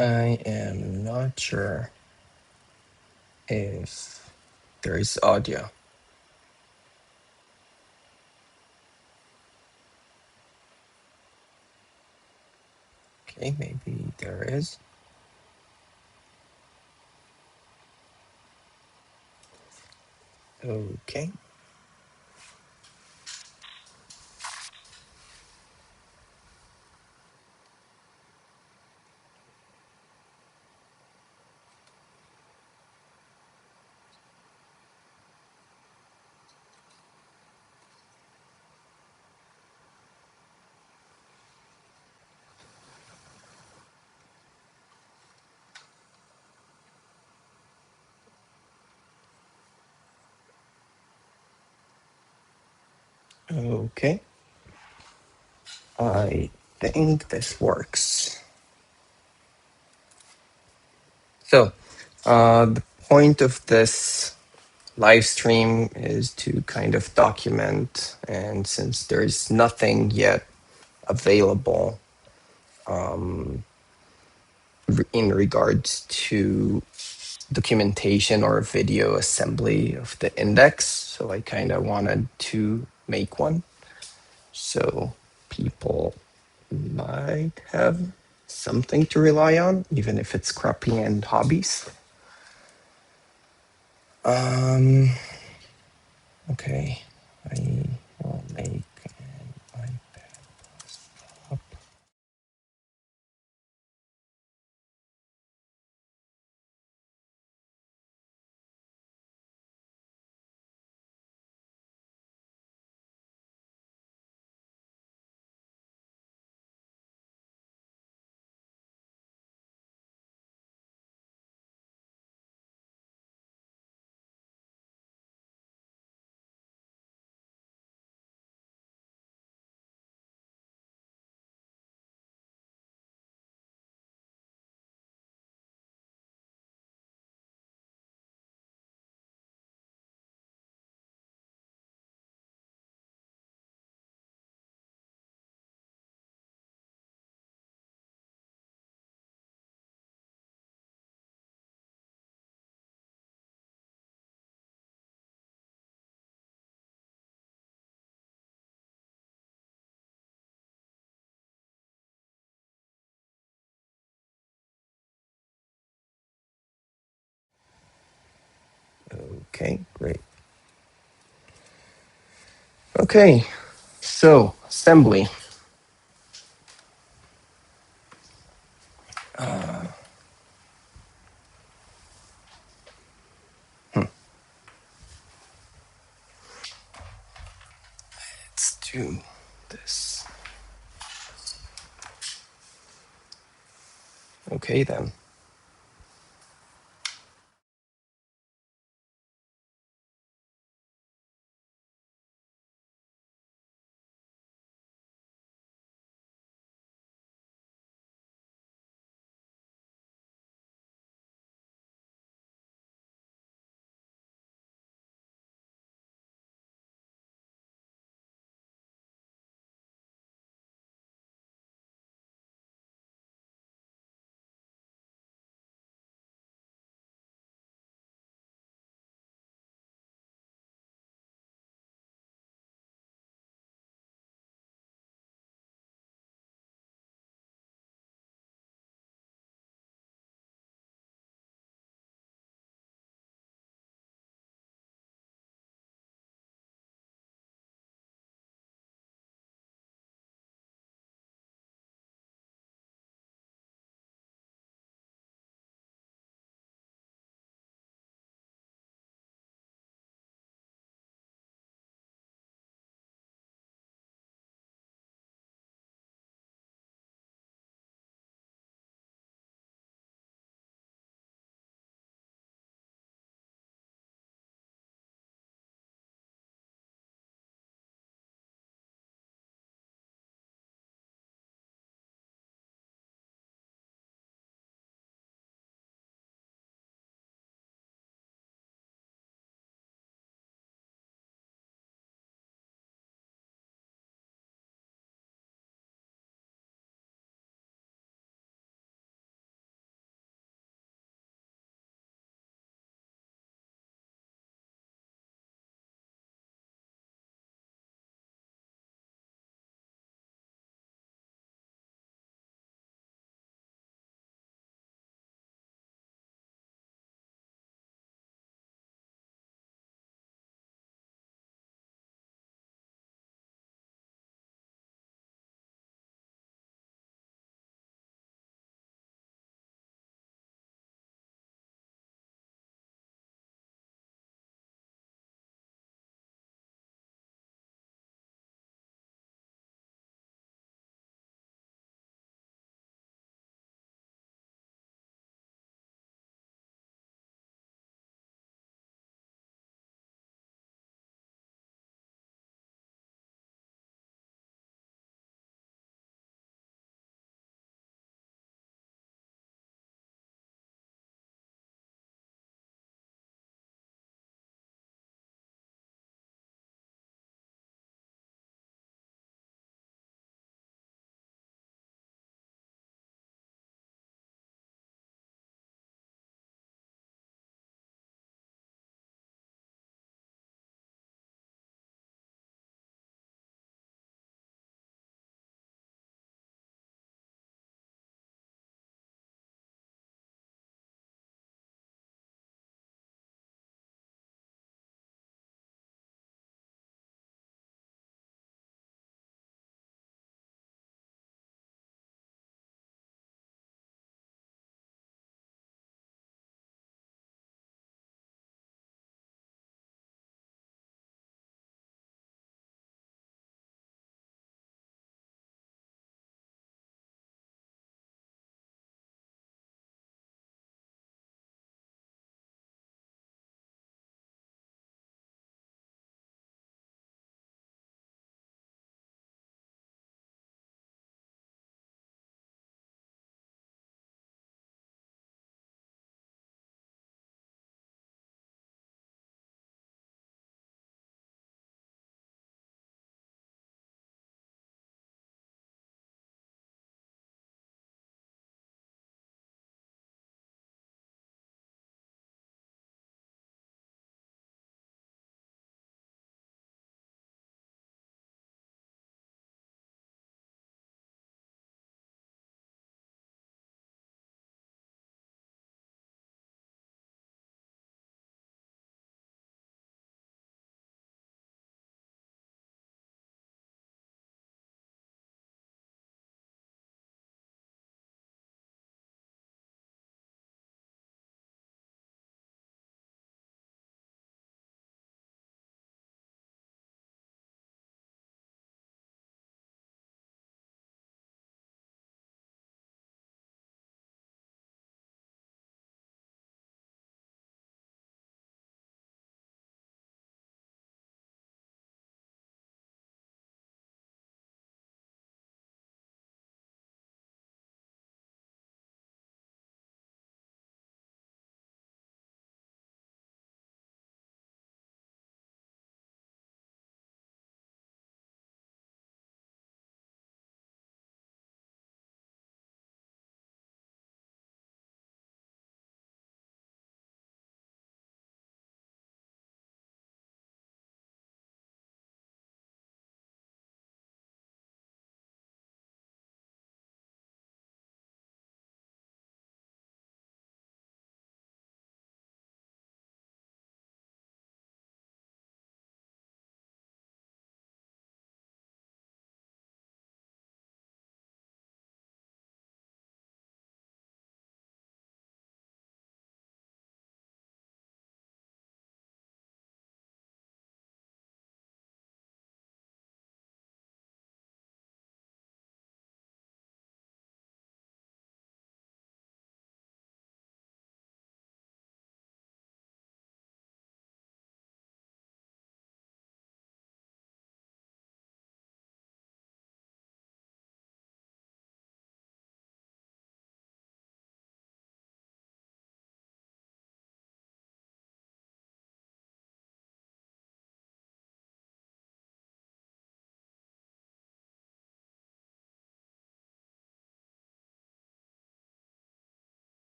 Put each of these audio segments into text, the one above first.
I am not sure if there is audio. Okay, maybe there is. Okay. Okay. I think this works. So, the point of this live stream is to kind of document, and since there's nothing yet available in regards to documentation or video assembly of the index, so I kind of wanted to make one. So people might have something to rely on, even if it's crappy and hobbies. Okay, I will make an iPad desktop. Okay, great. Okay, so assembly. Let's do this. Okay then.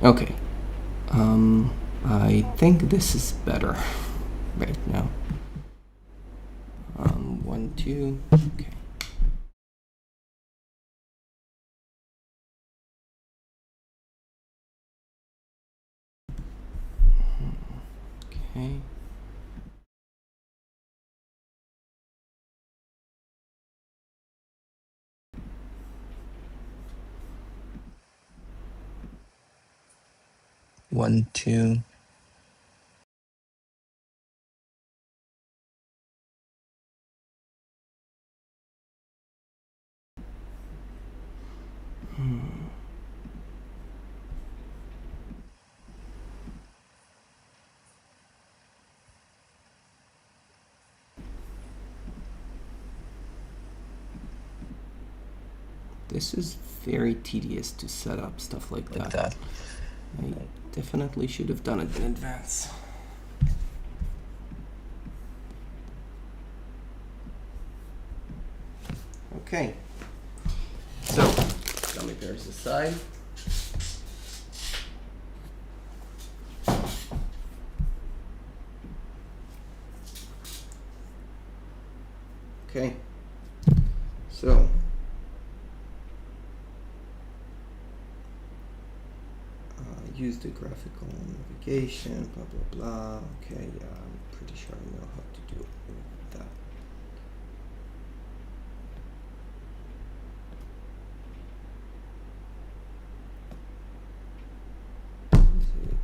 Okay. I think this is better right now. 1, 2. Okay. Okay. One, two. This is very tedious to set up stuff like that. I definitely should have done it in advance. Okay. So, gummy bears aside. Okay. So, use the graphical navigation, blah, blah, blah. Okay, yeah, I'm pretty sure I know how to do that.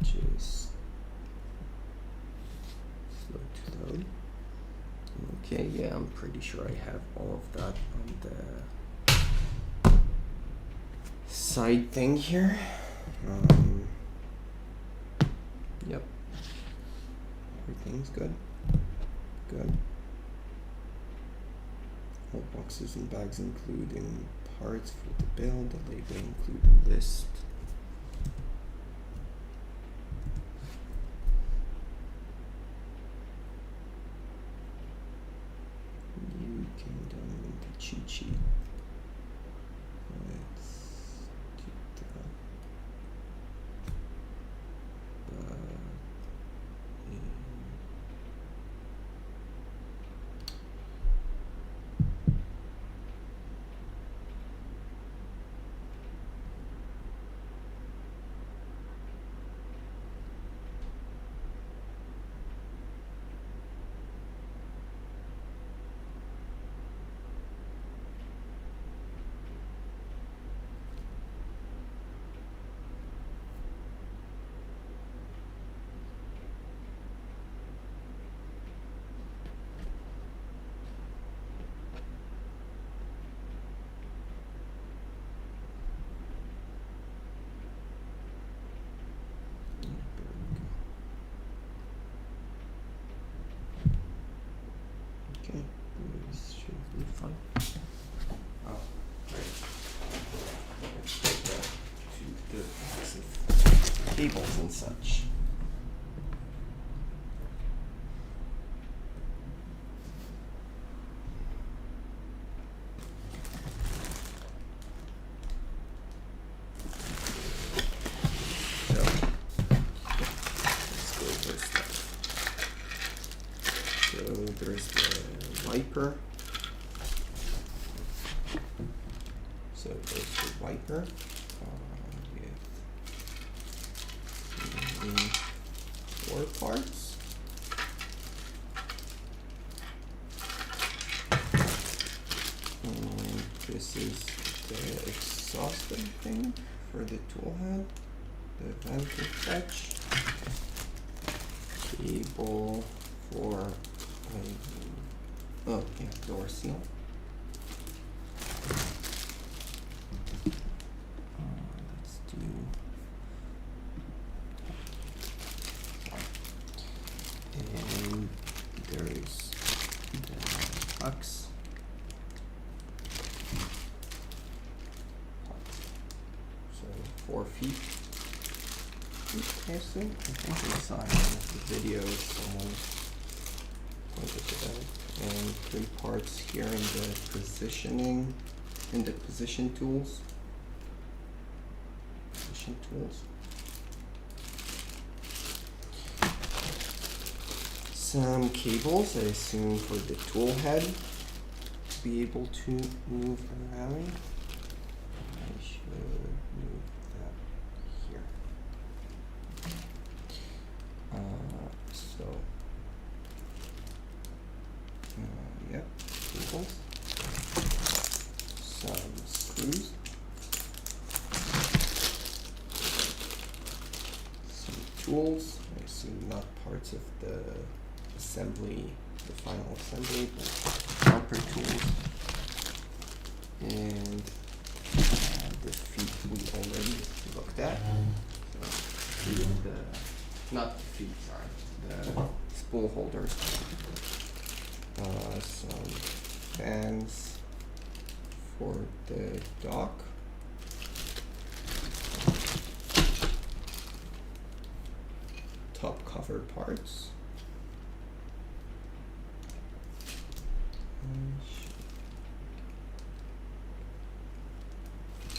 Just slow to load. Okay, yeah, I'm pretty sure I have all of that on the side thing here. Yep. Everything's good. Good. All boxes and bags including parts for the build. The label include a list. You can download the cheat sheet. Let's do that. Okay, this should be fun. Oh, great. Let's get that to the box of cables and such. So, let's go over stuff. So there's the wiper. So there's the wiper with the 4 parts. And this is the exhausted thing for the tool head, the vented fetch, cable for door seal. Let's do and there's the hux. So 4 feet. I think we saw in the video someone pointed it out. And 3 parts here in the positioning, in the position tools. some cables, I assume, for the tool head to be able to move around. I should move that here. Yep, cables, some screws, some tools, I assume not parts of the assembly, the final assembly, but proper tools, and the feet we already looked at. So, not the feet, sorry, the spool holders. Some fans for the dock. Top cover parts.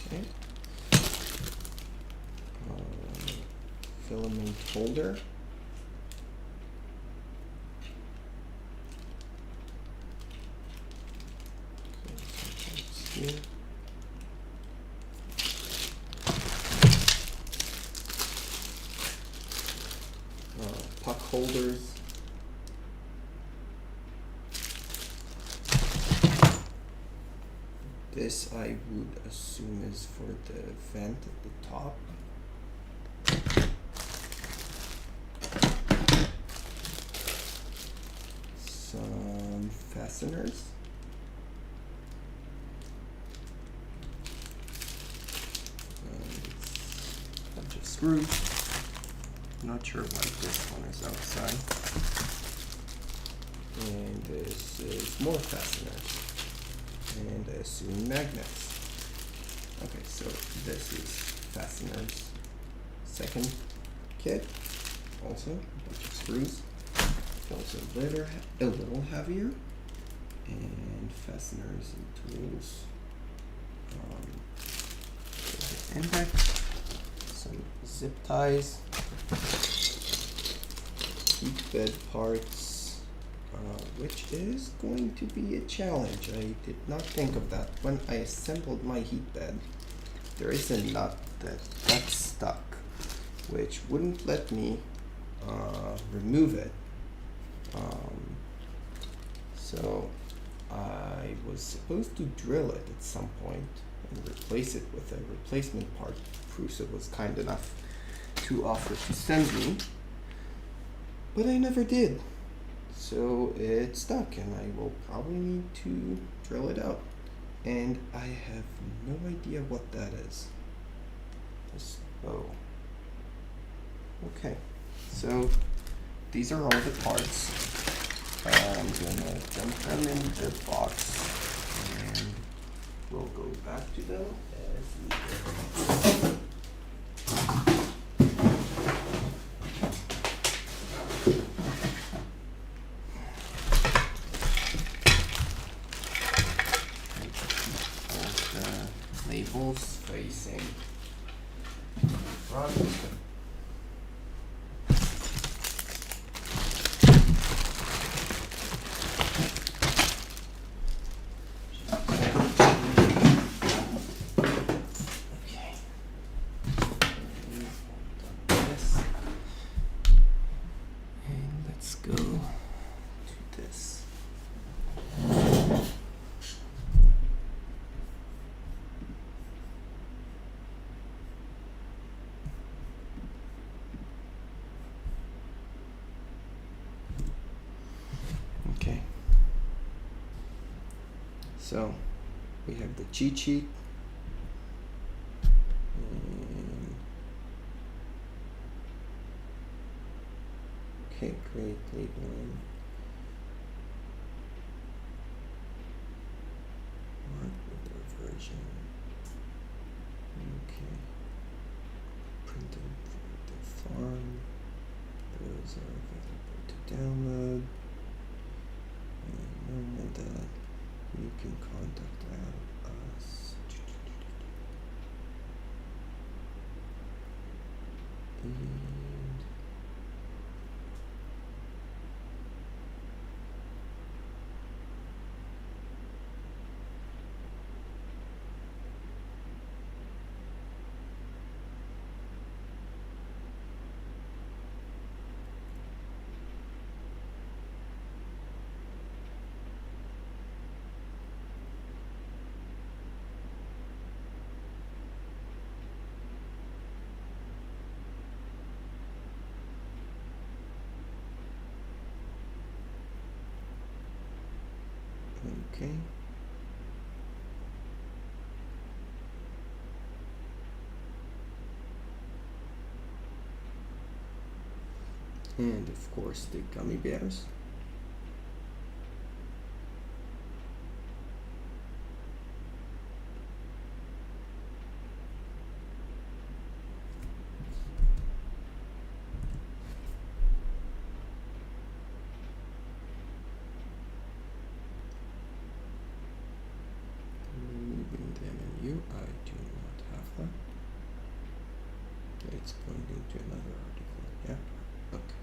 Okay. Filament holder. Here. Puck holders. This I would assume is for the vent at the top. Some fasteners. Bunch of screws. Not sure why this one is outside. And this is more fasteners. And I assume magnets. Okay, so this is fasteners. Second kit. Also a bunch of screws. Also a little heavier. And fasteners and tools. INDX. Some zip ties, heat bed parts, which is going to be a challenge. I did not think of that. When I assembled my heat bed, there is a nut that got stuck, which wouldn't let me remove it. So I was supposed to drill it at some point and replace it with a replacement part Prusa was kind enough to offer to send me, but I never did. So it's stuck and I will probably need to drill it out. And I have no idea what that is. Oh. Okay, so these are all the parts. I'm gonna dump them in the box and we'll go back to them as we go. Labels facing front. Okay. This. And let's go to this. Okay, so we have the cheat sheet. Okay, great labeling. Mark with their version. Okay, printed for the farm. Those are available to download. And that you can contact us. And Okay. And of course the gummy bears. Moving the menu, I do not have that. It's pointing to another article, yeah? Okay.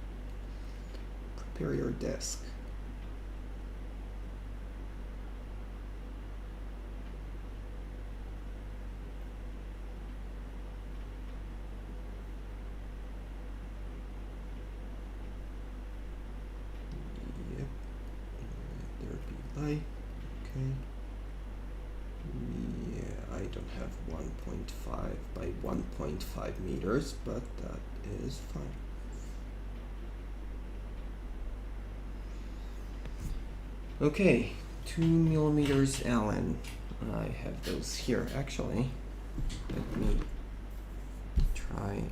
Prepare your desk. Yep. Let there be light. Okay. Yeah, I don't have 1.5 by 1.5 meters, but that is fine. Okay, 2 millimeters Allen. I have those here actually. Let me try and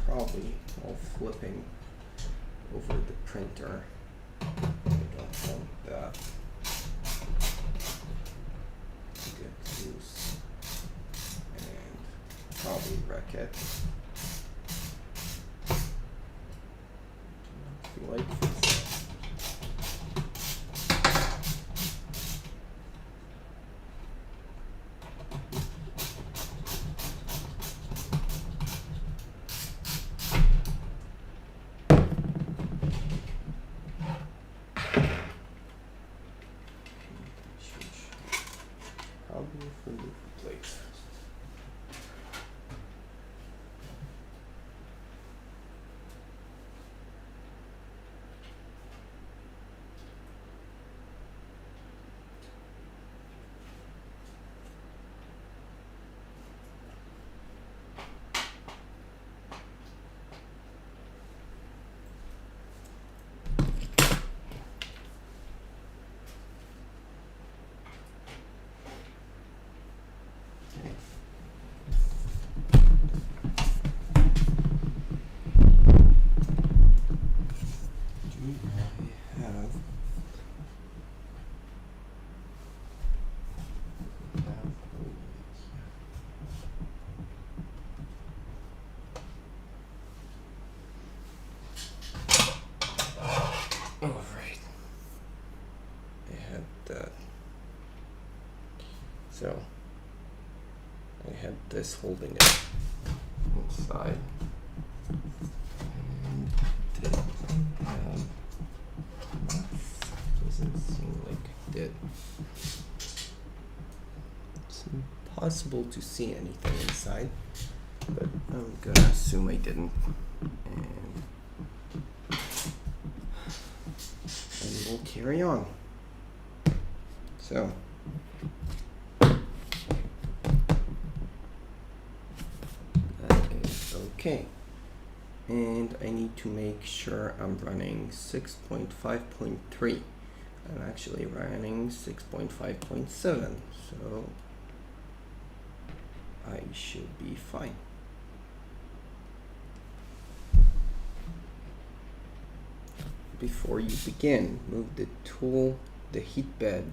probably all flipping over the printer. I don't want that to get loose and probably wreck it. I feel like this. Probably remove the plate. Alright, I had that. So I had this holding it inside. And didn't have doesn't seem like I did. It's impossible to see anything inside, but I'm gonna assume I didn't. And we'll carry on. So that is okay. And I need to make sure I'm running 6.5.3. I'm actually running 6.5.7, so I should be fine. before you begin, move the heat bed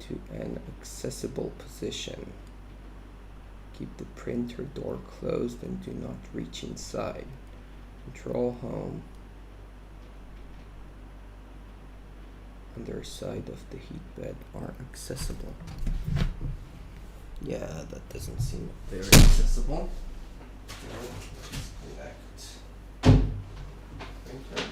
to an accessible position. Keep the printer door closed and do not reach inside. Control Home. Underside of the heat bed are accessible. Yeah, that doesn't seem very accessible. Disconnect printer.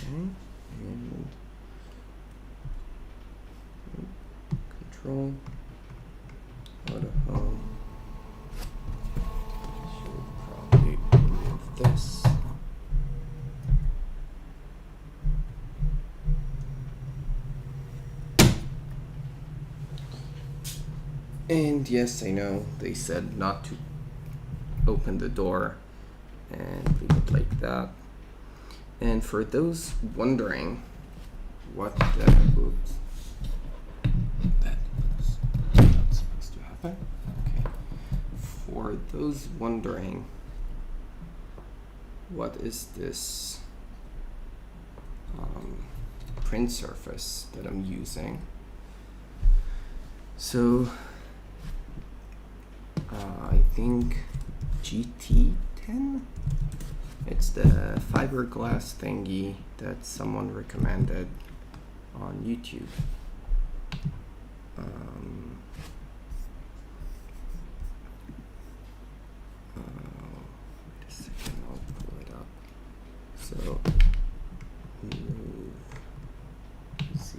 And Control Auto Home. Should probably remove this. And yes, I know they said not to open the door and leave it like that. And for those wondering what that's not supposed to happen. Okay. For those wondering what is this print surface that I'm using. So I think GT10. It's the fiberglass thingy that someone recommended on YouTube. Wait a second, I'll pull it up. So move Z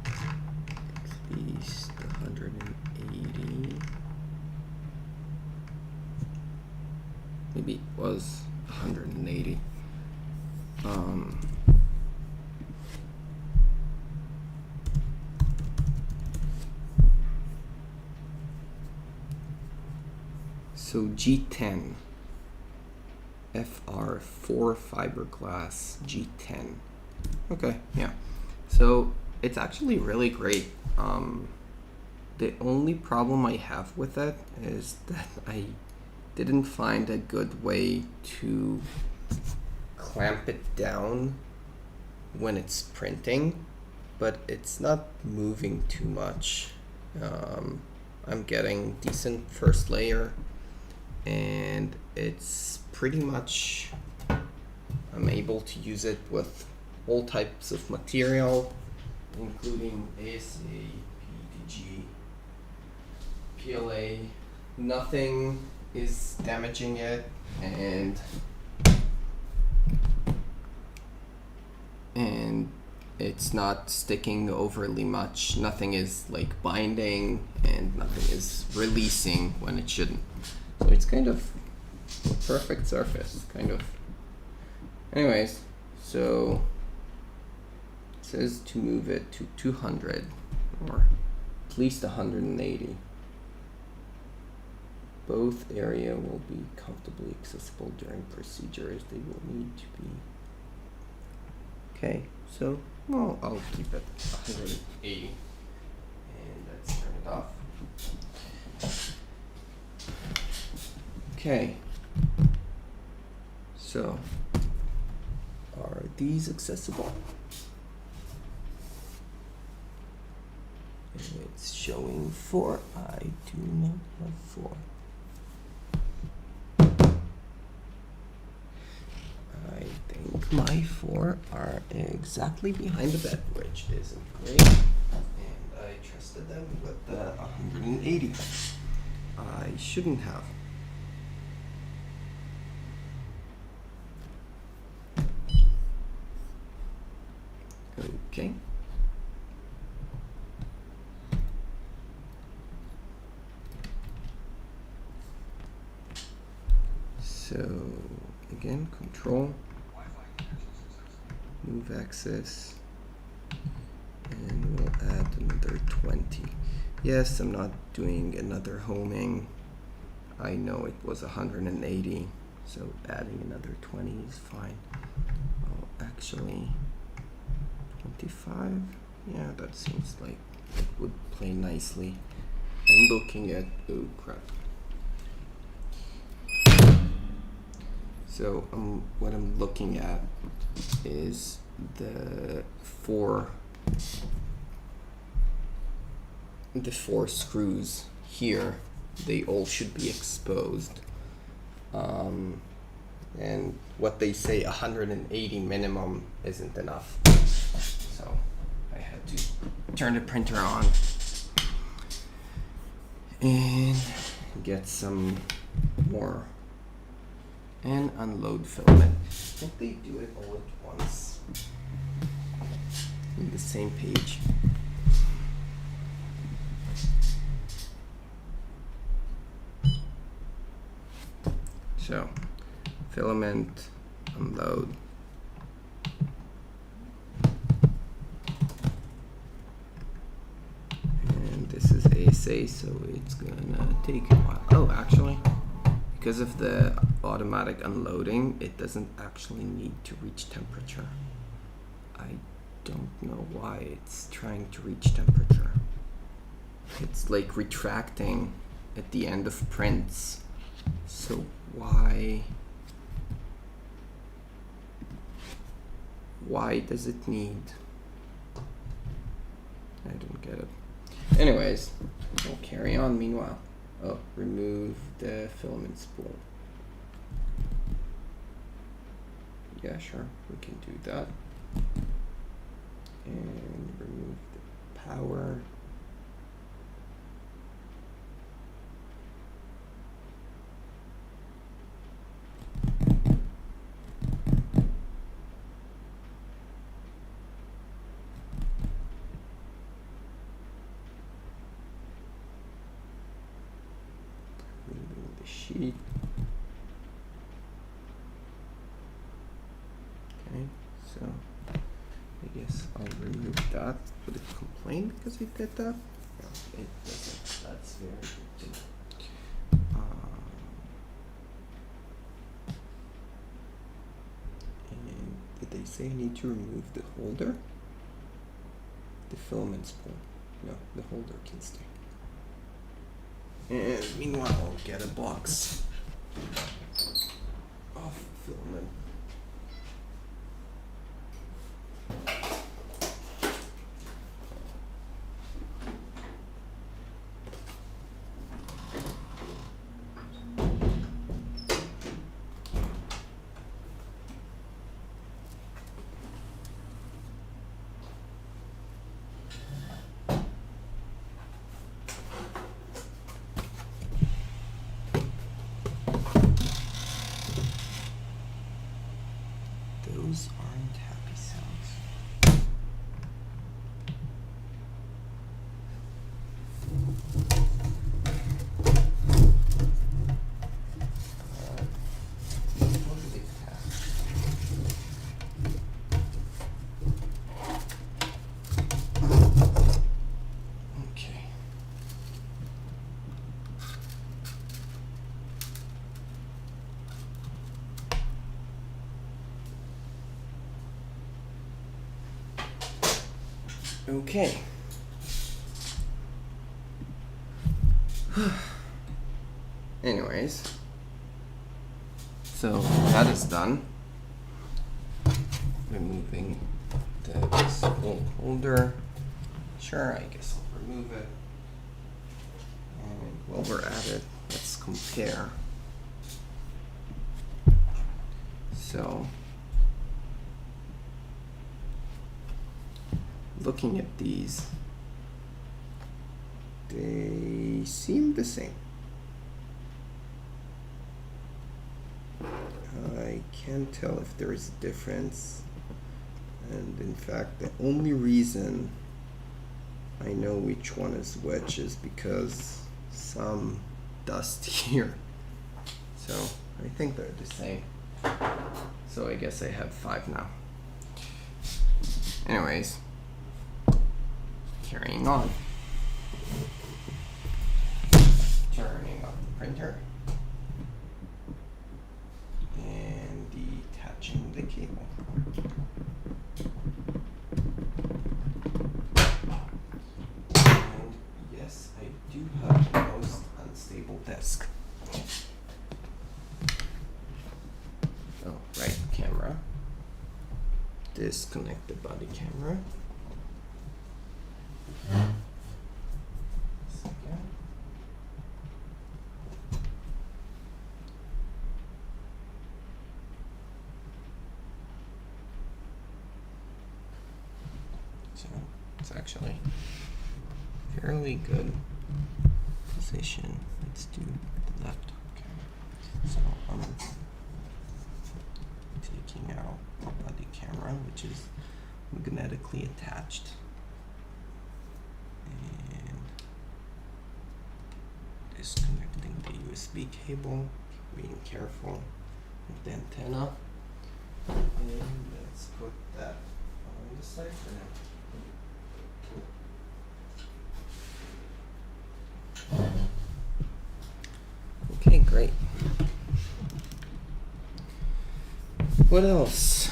at least 180. Maybe it was 180. So G10 FR4 fiberglass G10. Okay, yeah. So it's actually really great. The only problem I have with it is that I didn't find a good way to clamp it down when it's printing, but it's not moving too much. I'm getting decent first layer, and it's pretty much, I'm able to use it with all types of material, including ASA, PETG, PLA. Nothing is damaging it, and it's not sticking overly much. Nothing is like binding, and nothing is releasing when it shouldn't. So it's kind of a perfect surface, kind of. Anyways, so it says to move it to 200 or at least 180. Both area will be comfortably accessible during procedures. They will need to be. Okay, so well, I'll keep it 180, and let's turn it off. Okay, so are these accessible? It's showing 4. I do not have 4. I think my 4 are exactly behind the bed, which isn't great, and I trusted them with the 180. I shouldn't have. Okay. So again, control, move axis, and we'll add another 20. Yes, I'm not doing another homing. I know it was 180, so adding another 20 is fine. Oh, actually, 25? Yeah, that seems like it would play nicely. I'm looking at, oh crap. So what I'm looking at is the four screws here. They all should be exposed. And what they say, 180 minimum isn't enough. So I had to turn the printer on and get some more and unload filament. I think they do it all at once in the same page. So, filament, unload. And this is ASA, so it's gonna take a while. Oh, actually, because of the automatic unloading, it doesn't actually need to reach temperature. I don't know why it's trying to reach temperature. It's like retracting at the end of prints. So why does it need? I don't get it. Anyways, we'll carry on meanwhile. Oh, remove the filament spool. Yeah, sure, we can do that. And remove the power. Removing the sheet. Okay, so I guess I'll remove that. Would it complain because I did that? No, it doesn't. That's very good to know. And did they say I need to remove the holder? The filament spool. No, the holder can stay. And meanwhile, I'll get a box of filament. Those aren't happy sounds. What do they have? Okay. Okay. Anyways, so that is done. Removing the spool holder. Sure, I guess I'll remove it. And while we're at it, let's compare. So, looking at these, they seem the same. I can't tell if there is a difference, and in fact the only reason I know which one is which is because some dust here, so I think they're the same. So I guess I have 5 now. Anyways, carrying on. Turning on the printer. And detaching the cable. And yes, I do have the most unstable desk. Oh, right, camera. Disconnect the body camera. Second. So it's actually fairly good position. Let's do the left. Okay. So I'm taking out the body camera, which is magnetically attached, and disconnecting the USB cable, being careful with the antenna, and let's put that on the side for now. Okay, great. What else?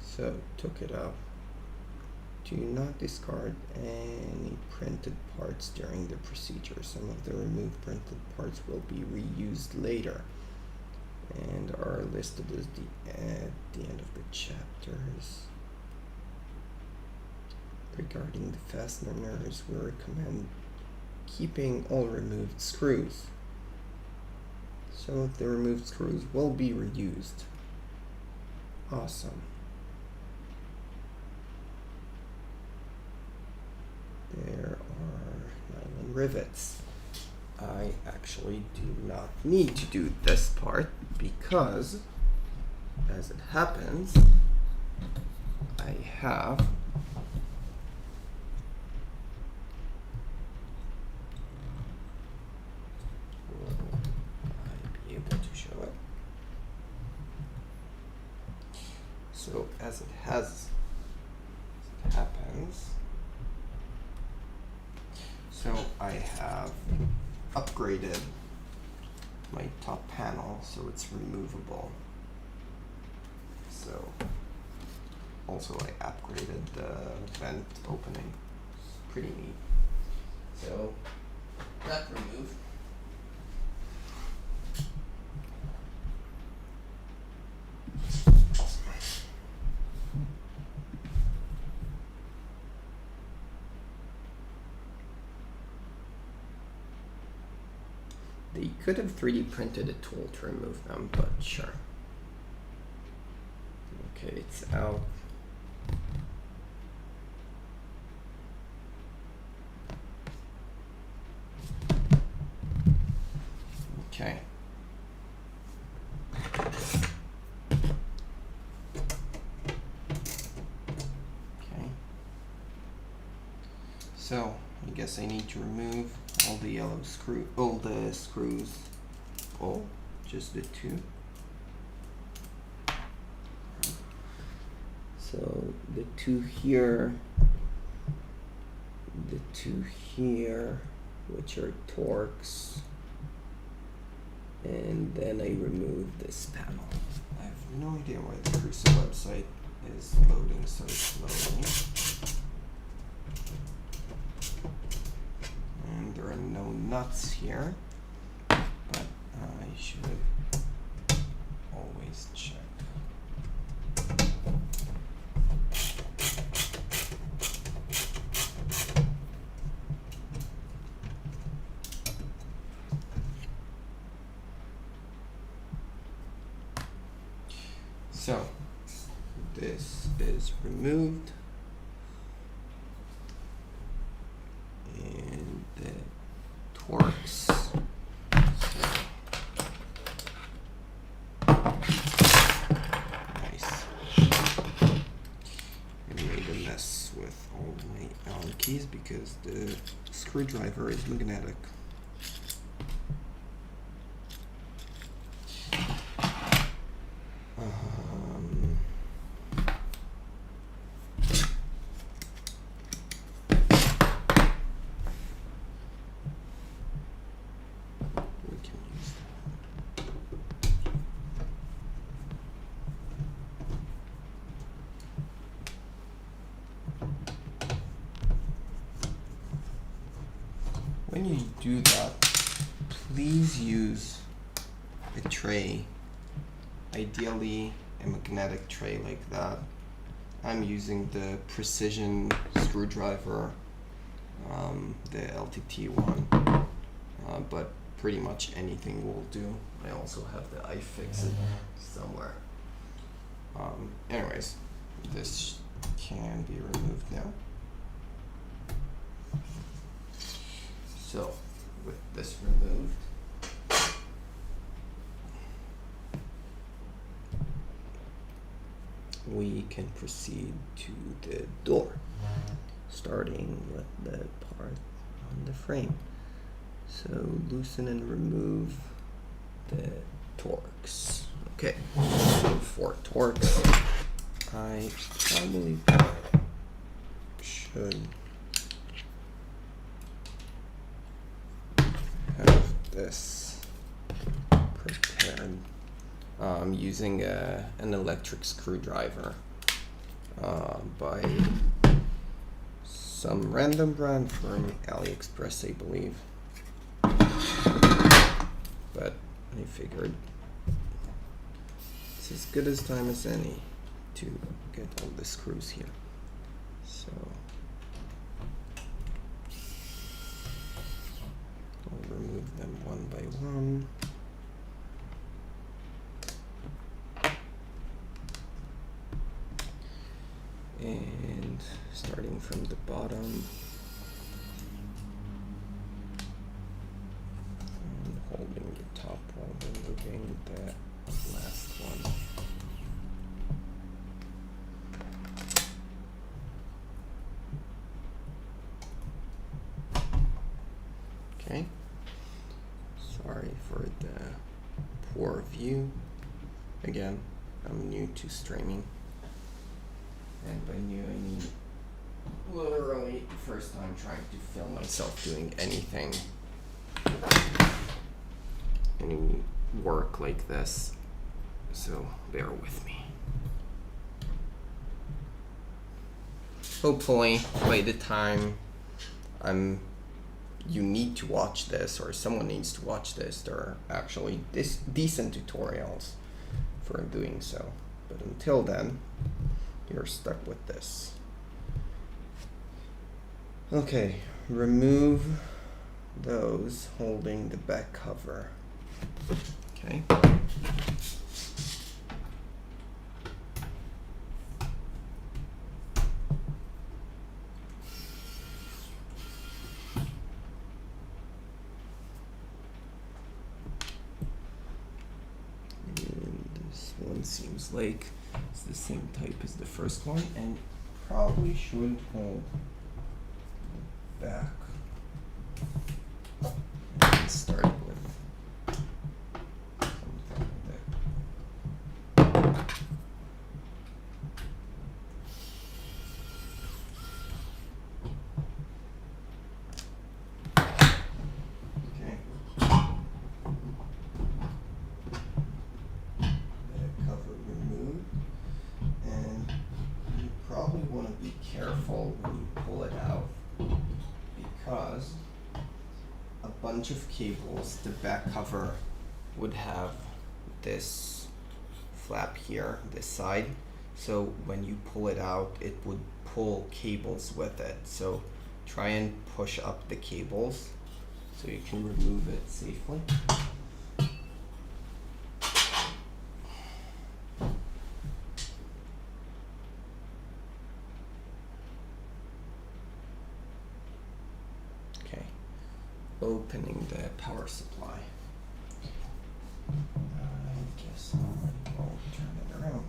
So, took it out. Do not discard any printed parts during the procedure. Some of the removed printed parts will be reused later and are listed as at the end of the chapters. Regarding the fasteners, we recommend keeping all removed screws. Some of the removed screws will be reused. Awesome. There are nylon rivets. I actually do not need to do this part because, as it happens, I have will I be able to show it? So as it happens, so I have upgraded my top panel so it's removable. So also I upgraded the vent opening. It's pretty neat. So that removed. They could have 3D printed a tool to remove them, but sure. Okay, it's out. Okay. Okay. So, I guess I need to remove all the yellow all the screws. Oh, just the 2. So the 2 here, the 2 here, which are Torx, and then I remove this panel. I have no idea why the Prusa website is loading so slowly. And there are no nuts here, but I should always check. So this is removed, and the Torx. Nice. I made a mess with all my Allen keys. these because the screwdriver is magnetic. When you do that, please use a tray, ideally a magnetic tray like that. I'm using the precision screwdriver, the LTT one, but pretty much anything will do. I also have the iFixit somewhere. Anyways, this can be removed now. So, with this removed, we can proceed to the door, starting with the part on the frame. So, loosen and remove the Torx. Okay, so for Torx, I probably should have this prepared. I'm using an electric screwdriver by some random brand from AliExpress, I believe. But I figured it's as good as time as any to get all the screws here. So I'll remove them one by one. And starting from the bottom and holding the top while removing the last one. Okay, sorry for the poor view. Again, I'm new to streaming. And by new, I mean literally first time trying to film myself doing anything, any work like this, so bear with me. Hopefully, by the time you need to watch this, or someone needs to watch this, there are actually decent tutorials for doing so. But until then, you're stuck with this. Okay, remove those holding the back cover. Okay. And this one seems like it's the same type as the first one, and probably should hold back. And start with something like that. Okay. The cover removed. And you probably want to be careful when you pull it out, because a bunch of cables, the back cover would have this flap here, this side. So when you pull it out, it would pull cables with it. So try and push up the cables so you can remove it safely. Opening the power supply. I guess I'll turn it around.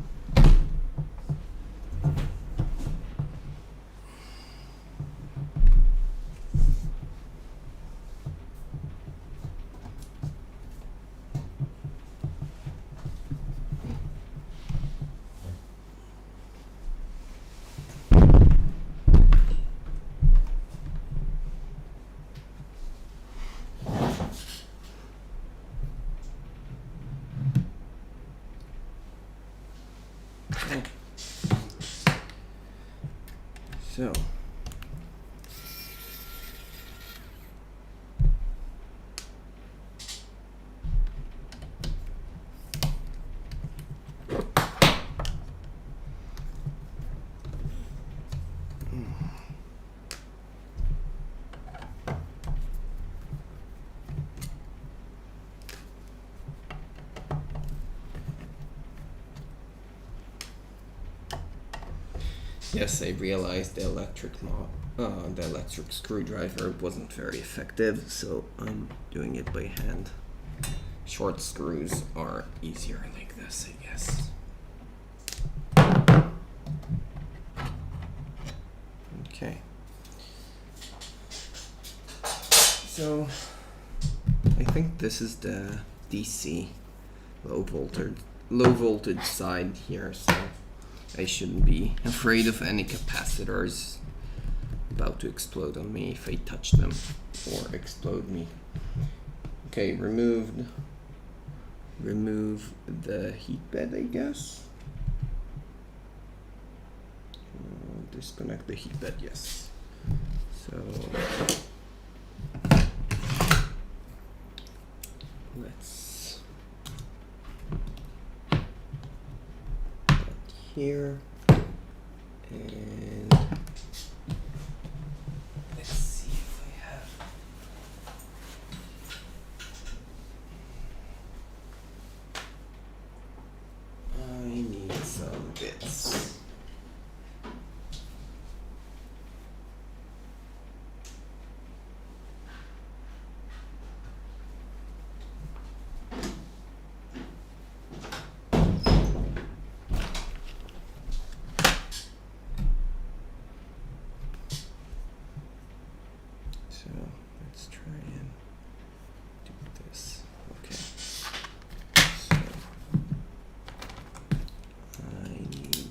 So yes, I realized the electric screwdriver wasn't very effective, so I'm doing it by hand. Short screws are easier like this, I guess. Okay. So I think this is the DC low voltage side here, so I shouldn't be afraid of any capacitors about to explode on me if I touch them or explode me. Okay, remove the heat bed, I guess. Disconnect the heat bed, yes. So let's put here, and let's see if I need some bits. So let's try and do this. Okay. So I need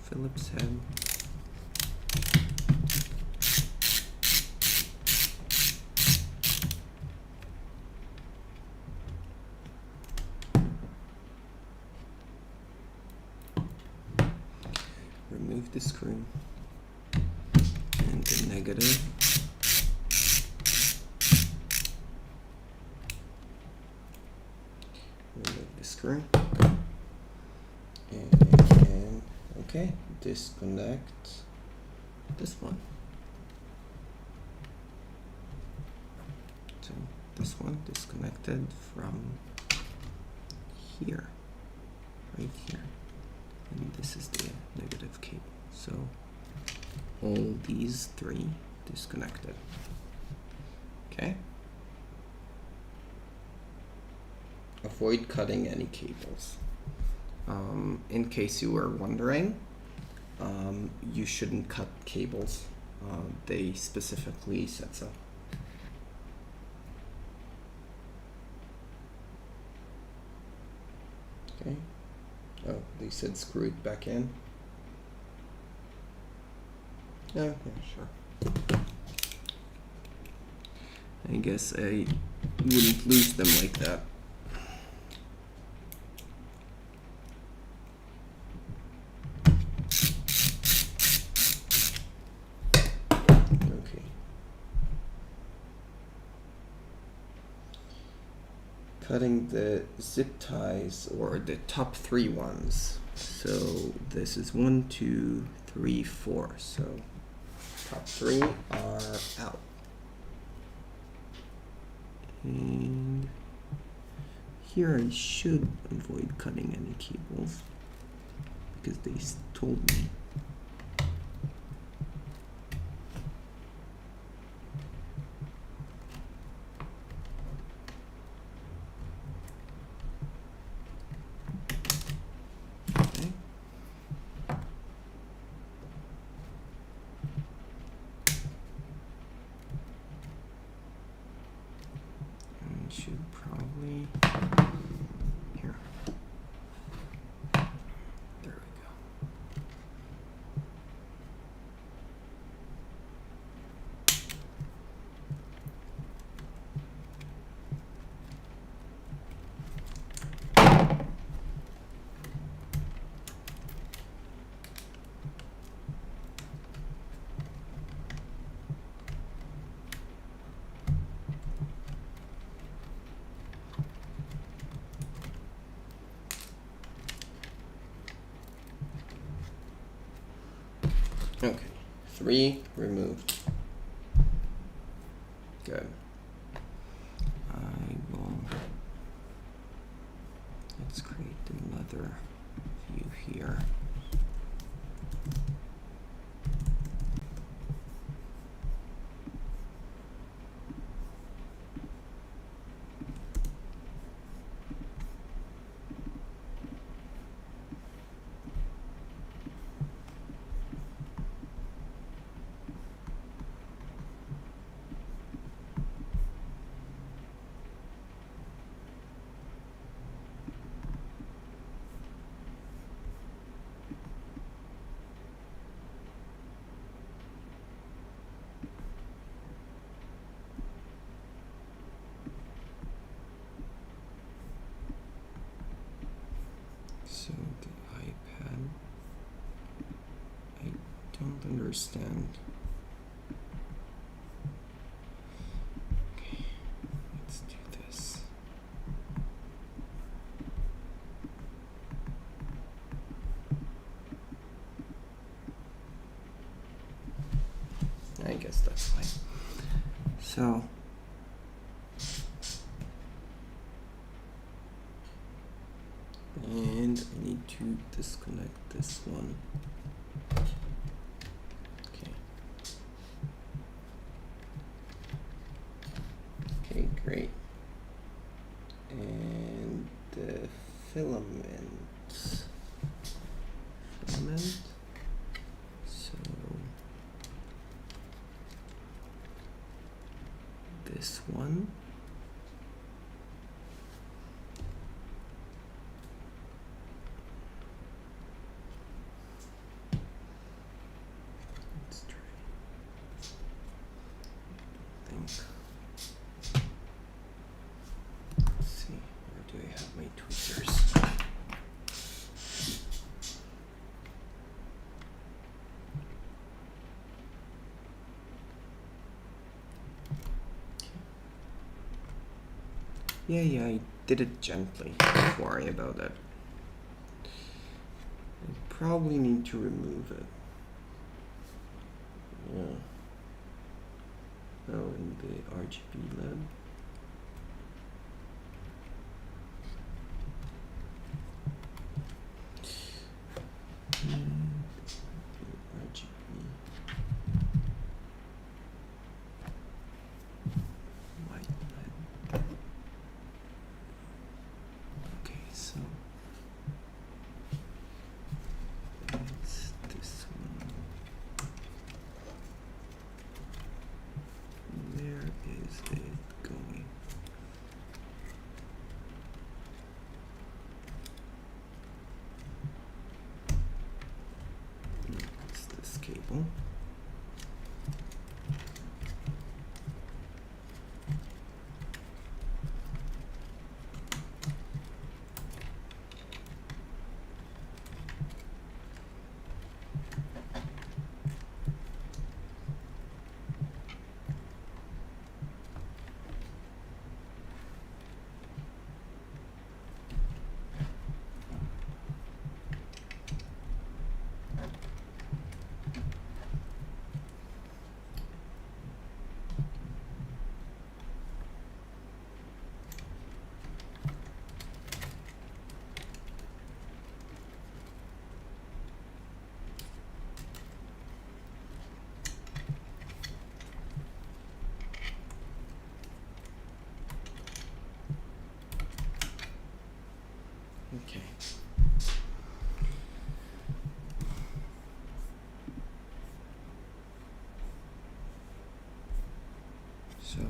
Phillips head. Remove the screw and the negative. Remove the screw and okay, disconnect this one. So this one disconnected from here, right here, and this is the negative cable. So all these three disconnected. Okay. Avoid cutting any cables. In case you were wondering, you shouldn't cut cables. They specifically said so. Okay. Oh, they said screw it back in. Yeah, sure. I guess I wouldn't lose them like that. Okay. Cutting the zip ties, or the top three ones. So this is 1, 2, 3, 4. So top three are out. And here I should avoid cutting any cables because they told me. Okay. And should probably here. There we go. Okay, 3 removed. Good. Let's create another view here. So the iPad, I don't understand. Okay, let's do this. I guess that's fine. So and I need to disconnect this one. Okay. Okay, great. And the filament. So this one. Let's try. Let's see, where do I have my tweezers? Yeah, I did it gently. Don't worry about that. I probably need to remove it. Yeah. Oh, in the RGB lab. RGB. White lab. Okay, so it's this one. Where is it going? It's this cable. Okay. So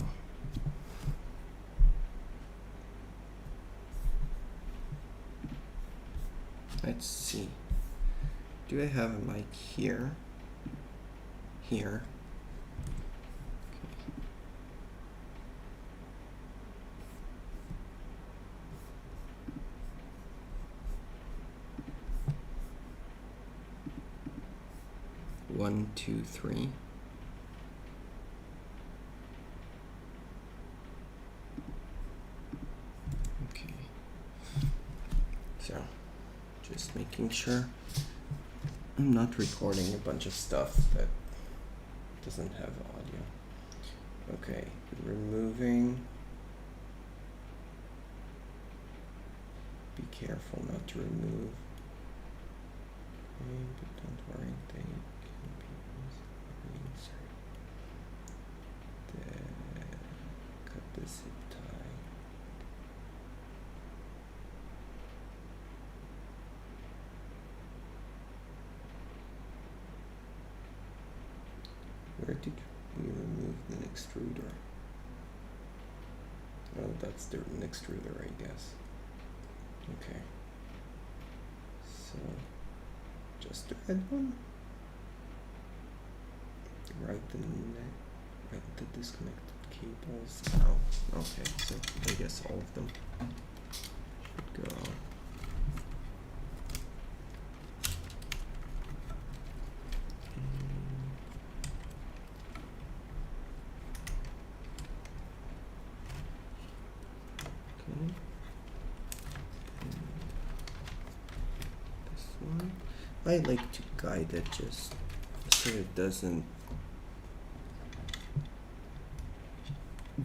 let's see. Do I have a mic here? Here. Okay. 1, 2, 3. Okay. So just making sure I'm not recording a bunch of stuff that doesn't have audio. Okay, removing. Be careful not to remove. Okay, but don't worry, they can be insert. Cut the zip tie. Where did we remove the extruder? Oh, that's the extruder, I guess. Okay. So, just to add one. Right the disconnected cables. Oh, okay. So I guess all of them should go. I like to guide it just so it doesn't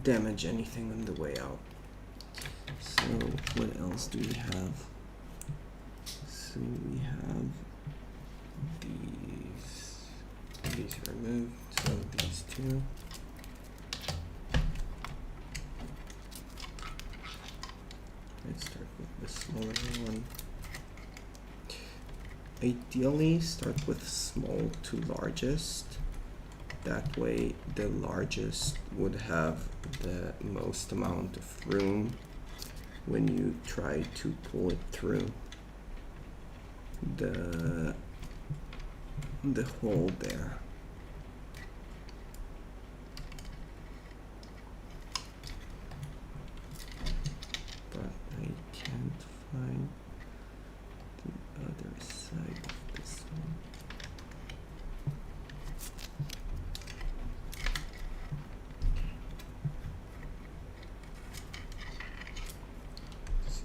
damage anything on the way out. So what else do we have? So we have these removed, so these two. Let's start with the smaller one. Ideally, start with small to largest. That way, the largest would have the most amount of room when you try to pull it through the hole there. But I can't find the other side of this one. So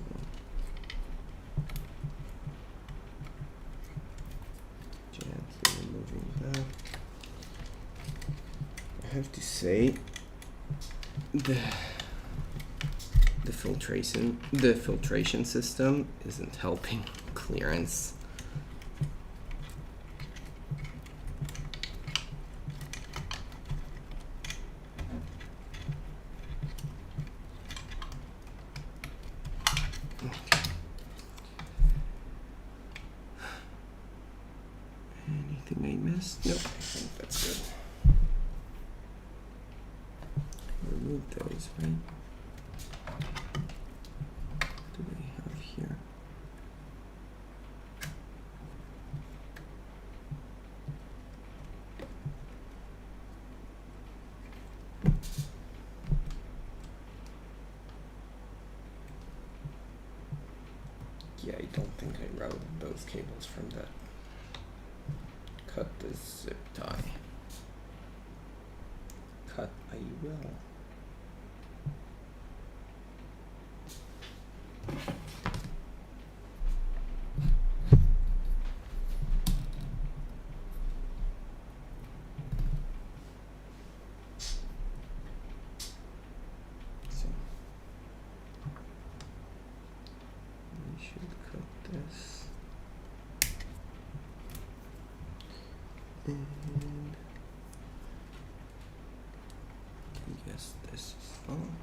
gently removing that. I have to say the filtration system isn't helping clearance. Anything I missed? Nope, I think that's good. Remove those, right? What do they have here? Yeah, I don't think I routed those cables from that. Cut the zip tie. Cut, I will. So we should cut this. And I guess this is fine.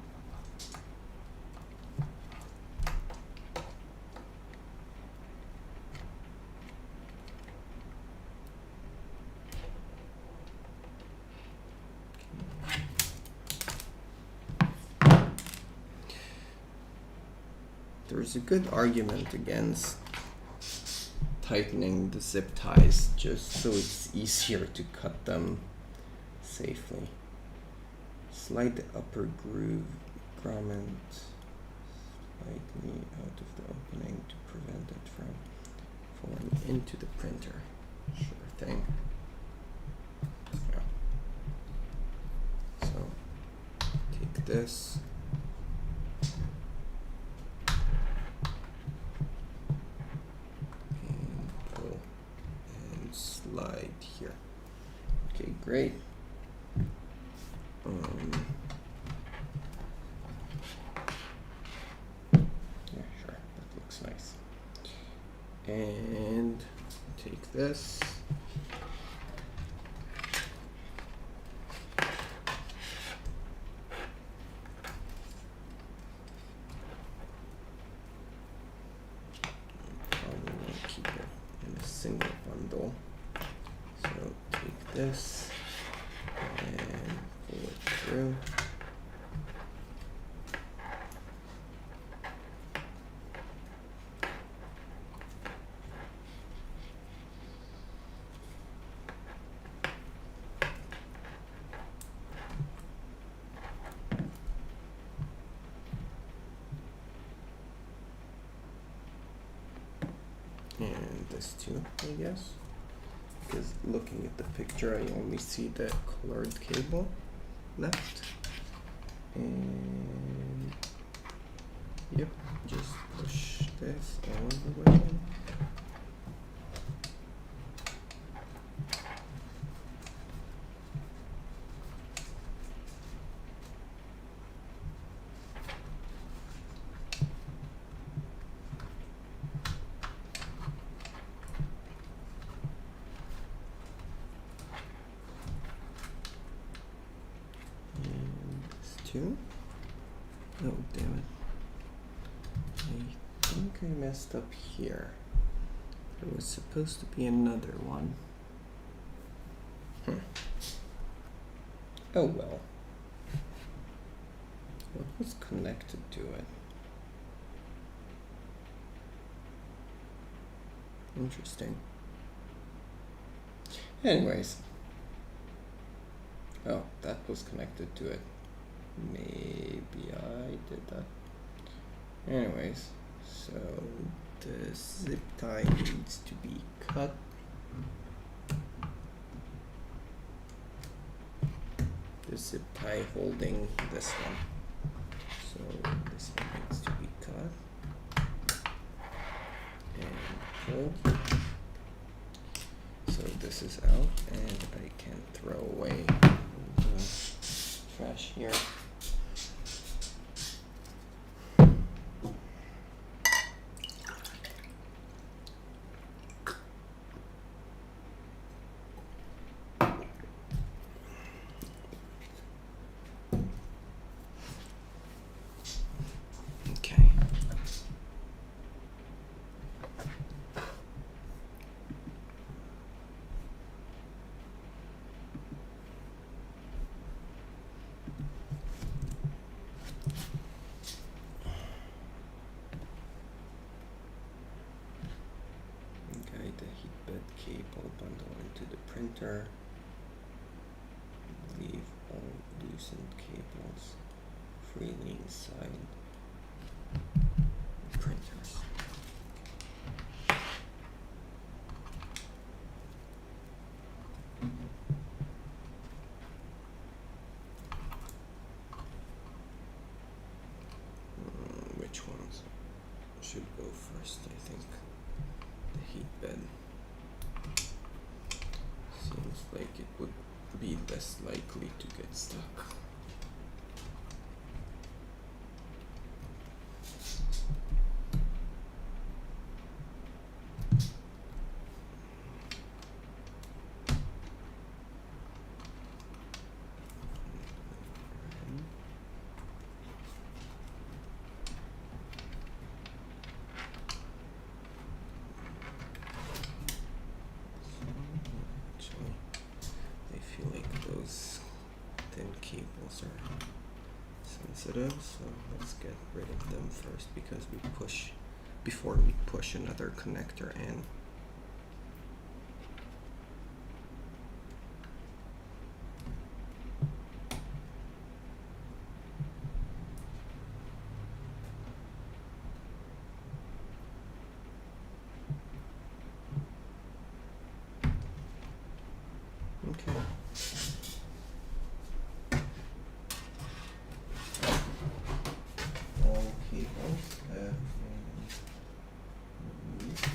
There's a good argument against tightening the zip ties just so it's easier to cut them safely. Slide the upper groove grommet slightly out of the opening to prevent it from falling into the printer. Sure thing. Yeah. So take this. here. Okay, great. Yeah, sure, that looks nice. And take this. Probably want to keep it in a single bundle. So take this and pull it through. And this too, I guess. Because looking at the picture, I only see the colored cable left. And yep, just push this all the way in. Two. Oh, damn it. I think I messed up here. There was supposed to be another one. Oh well. What was connected to it? Interesting. Anyways. Oh, that was connected to it. Maybe I did that. Anyways, so the zip tie needs to be cut. The zip tie holding this one. So this one needs to be cut and pulled. So this is out and I can throw away the trash here. Cable bundle into the printer. Leave all loosened cables freely inside the printers. Which ones should go first? I think the heat bed. Seems like it would be less likely to get stuck. Cables are sensitive, so let's get rid of them first before we push another connector in. Okay. All cables have been removed.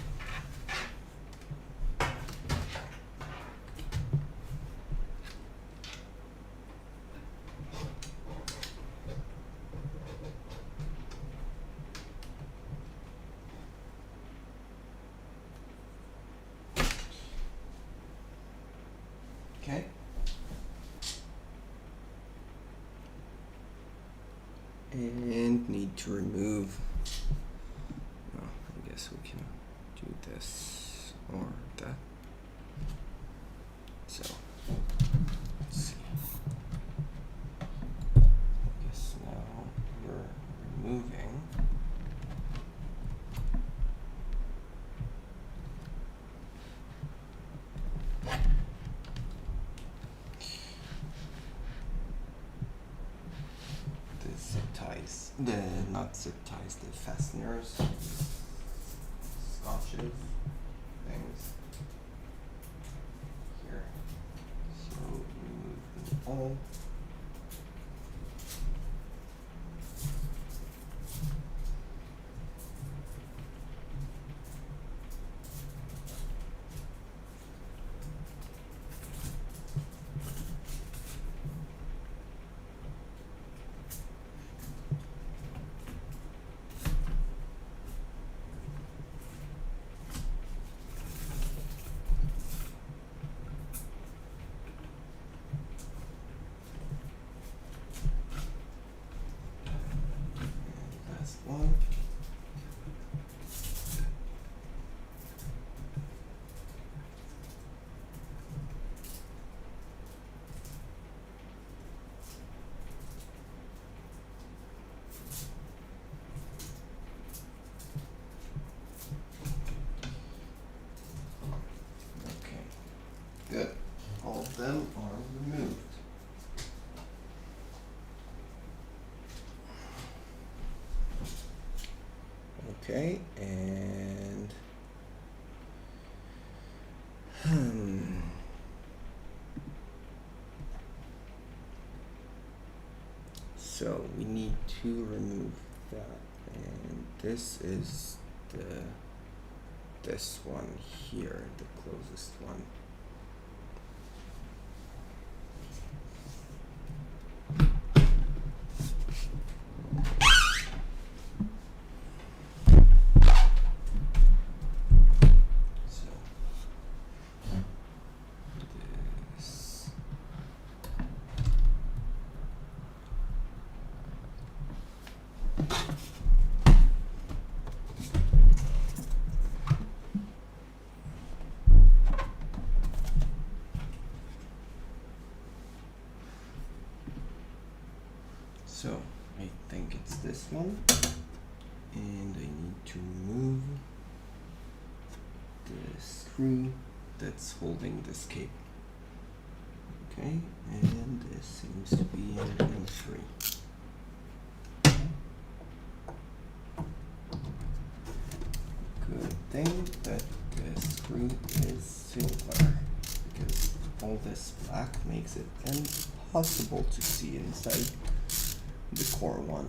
and need to remove, well, I guess we can do this or that. So let's see. I guess now we're removing the zip ties, not zip ties, the fasteners, scotches, things here. So remove them all. One. Okay, good. All of them are removed. Okay, and so we need to remove that, and this is this one here, the closest one. So I think it's this one, and I need to remove the screw that's holding this cape. Okay, and this seems to be in M3. Good thing that the screw is silver, because all this black makes it impossible to see inside the core one.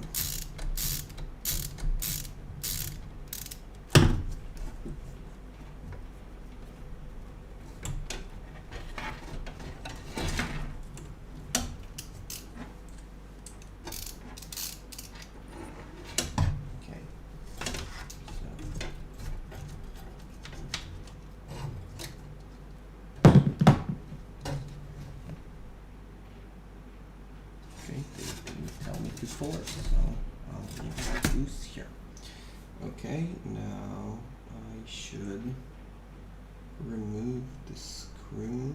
Forward, so I'll leave it loose here. Okay, now I should remove the screw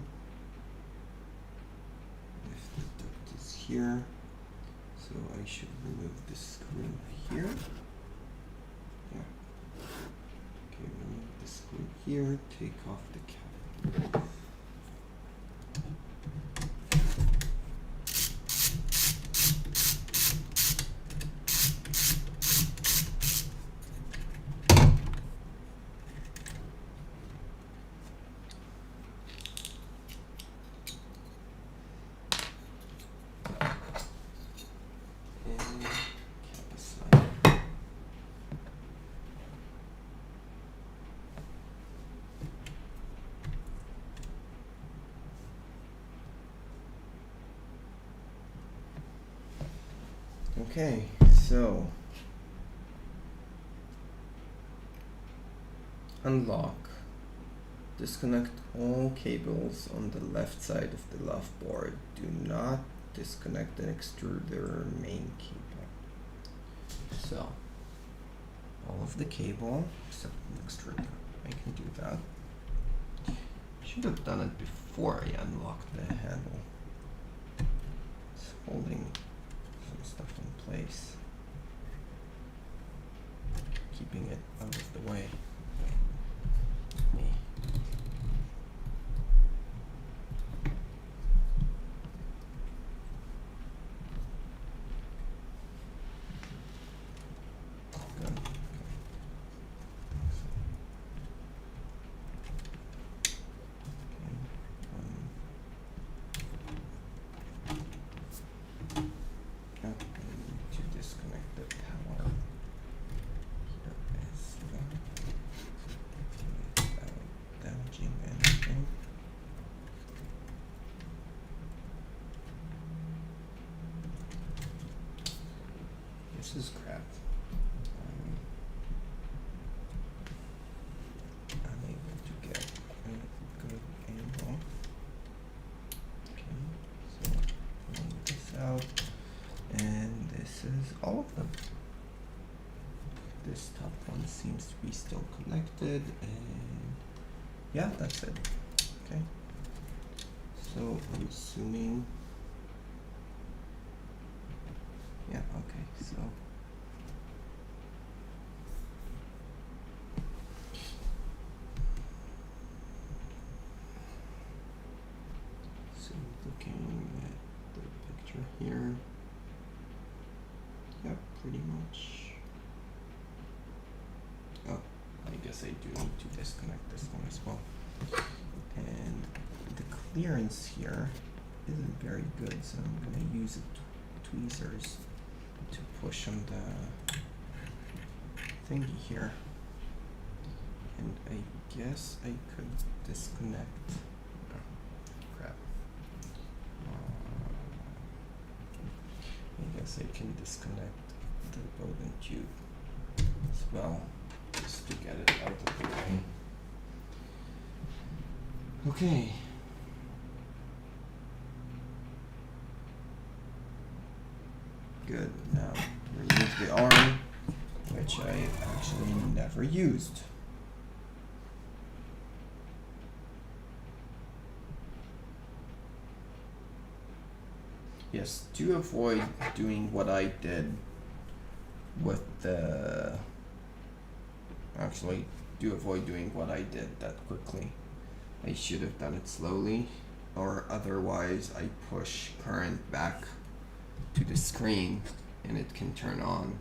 if the duct is here. So I should remove the screw here. Yeah. Okay, remove the screw here, take off the cap. Okay, so unlock. Disconnect all cables on the left side of the loft board. Do not disconnect an extruder main cable. So all of the cable except an extruder. I can do that. Should have done it before I unlocked the handle. It's holding some stuff in place, keeping it out of the way. Me. Good. This is crap. I'm able to get a good angle. Okay, so pulling this out, and this is all of them. This top one seems to be still connected, and yeah, that's it. Okay, so I'm assuming. Yeah, okay, so looking at the picture here, yeah, pretty much. Oh, I guess I do need to disconnect this one as well. And the clearance here isn't very good, so I'm going to use tweezers to push on the thingy here. And I guess I could disconnect. Oh, crap. I guess I can disconnect the Bowden tube as well, just to get it out of the way. Okay. Good. Now remove the arm, which I actually never used. Yes, to avoid doing what I did with the... Actually, to avoid doing what I did that quickly. I should have done it slowly, or otherwise I push current back to the screen and it can turn on,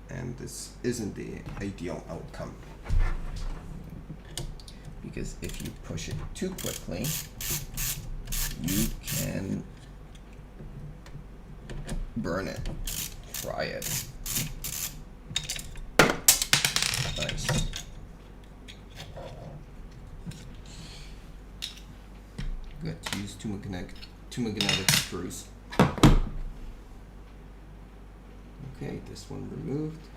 and this isn't the ideal outcome. Because if you push it too quickly, you can burn it, fry it. Nice. Good, use two magnetic screws. Okay, this one removed,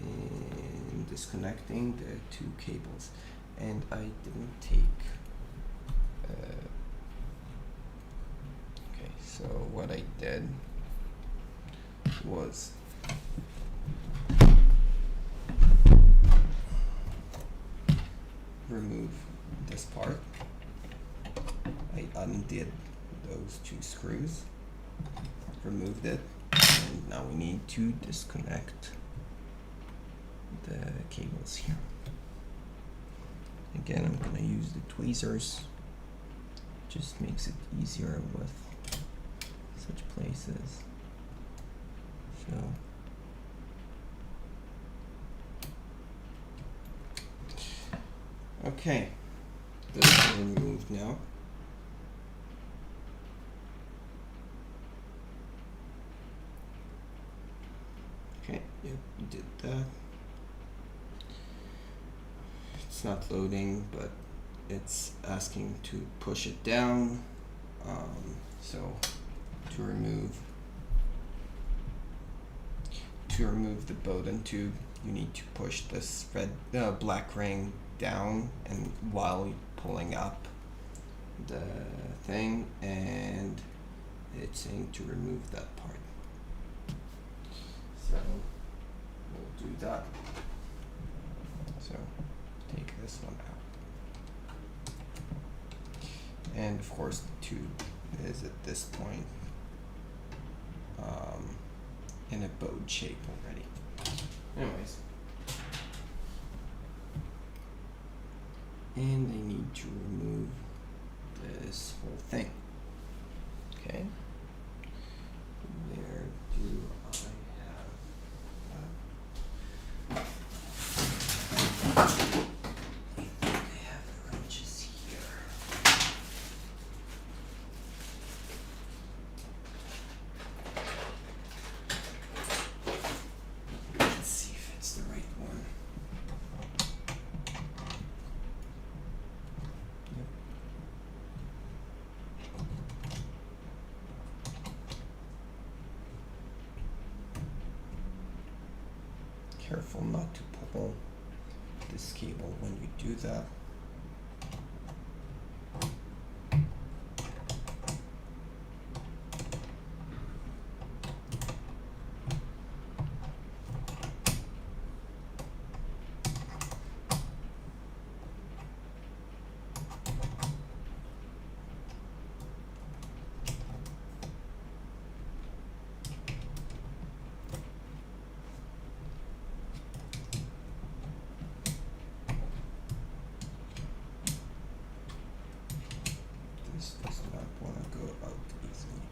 and disconnecting the two cables. And I didn't take, okay, so what I did was remove this part. I undid those two screws, removed it, and now we need to disconnect the cables here. Again, I'm going to use the tweezers, just makes it easier with such places. So okay, this is removed now. Okay, yep, we did that. It's not loading, but it's asking to push it down. So to remove the Bowden tube, you need to push this black ring down, and while pulling up the thing, and it's saying to remove that part. So do that. So take this one out. And of course the tube is at this point in a bowed shape already. Anyways. And I need to remove this whole thing. Okay. Where do I have I have wrenches here. Let's see if it's the right one. Careful not to pull this cable when you do that. This does not want to go out easily.